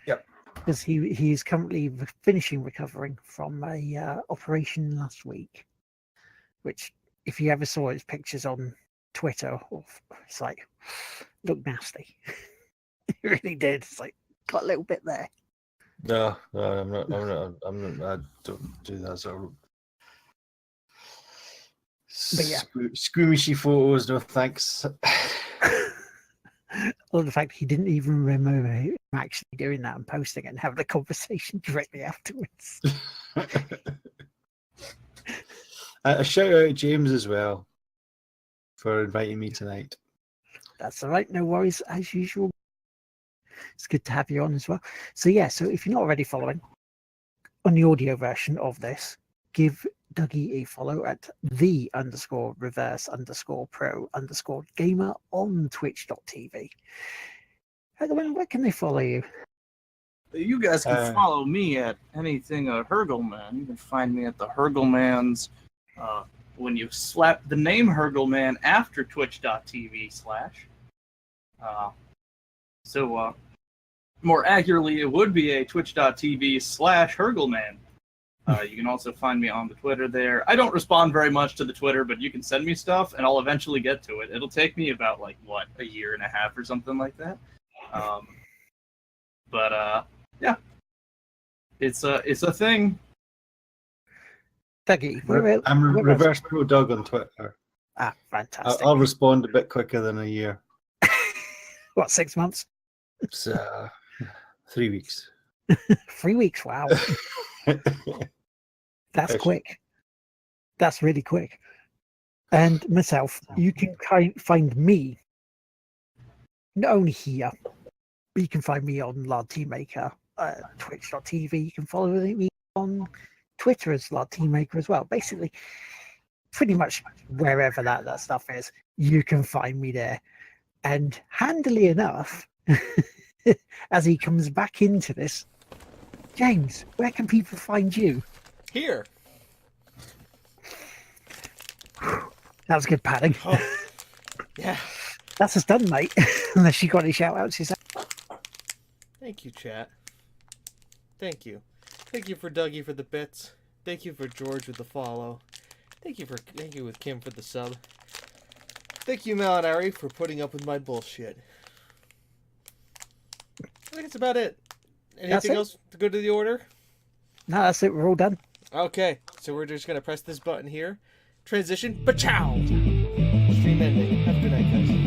S4: Yep.
S3: Because he's currently finishing recovering from a operation last week, which, if you ever saw his pictures on Twitter, it's like, looked nasty. It really did. It's like, got a little bit there.
S4: No, I'm not. I don't do that sort of.
S3: But yeah.
S4: Squeamishy photos, no thanks.
S3: Or the fact he didn't even remember him actually doing that and posting it and having a conversation directly afterwards.
S4: A shout out to James as well for inviting me tonight.
S3: That's all right, no worries as usual. It's good to have you on as well. So if you're not already following on the audio version of this, give Dougie a follow at _reverse_pro_gamer on twitch.tv. Where can they follow you?
S5: You guys can follow me at anything Hurgleman. You can find me at the Hurglemans. When you slap the name Hurgleman after twitch.tv/. So more accurately, it would be a twitch.tv/Hurgleman. You can also find me on the Twitter there. I don't respond very much to the Twitter, but you can send me stuff, and I'll eventually get to it. It'll take me about, a year and a half or something like that. Yeah. It's a thing.
S3: Dougie,
S4: I'm Reverse Pro Doug on Twitter.
S3: Ah, fantastic.
S4: I'll respond a bit quicker than a year.
S3: What, 6 months?
S4: It's 3 weeks.
S3: 3 weeks, wow. That's quick. That's really quick. And myself, you can find me not only here, but you can find me on Lardteamaker twitch.tv. You can follow me on Twitter as Lardteamaker as well. Basically, pretty much wherever that stuff is, you can find me there. And handily enough, as he comes back into this, James, where can people find you?
S1: Here.
S3: That was good padding.
S1: Oh, yeah.
S3: That's us done, mate. Unless you got any shout outs yourself.
S1: Thank you, chat. Thank you. Thank you for Dougie for the bits. Thank you for George with the follow. Thank you with Kim for the sub. Thank you, Malinari, for putting up with my bullshit. I think that's about it. Anything else to go to the order?
S3: No, that's it. We're all done.
S1: Okay, so we're just gonna press this button here. Transition. Ba-chow! Stream ending. Have a good night, guys.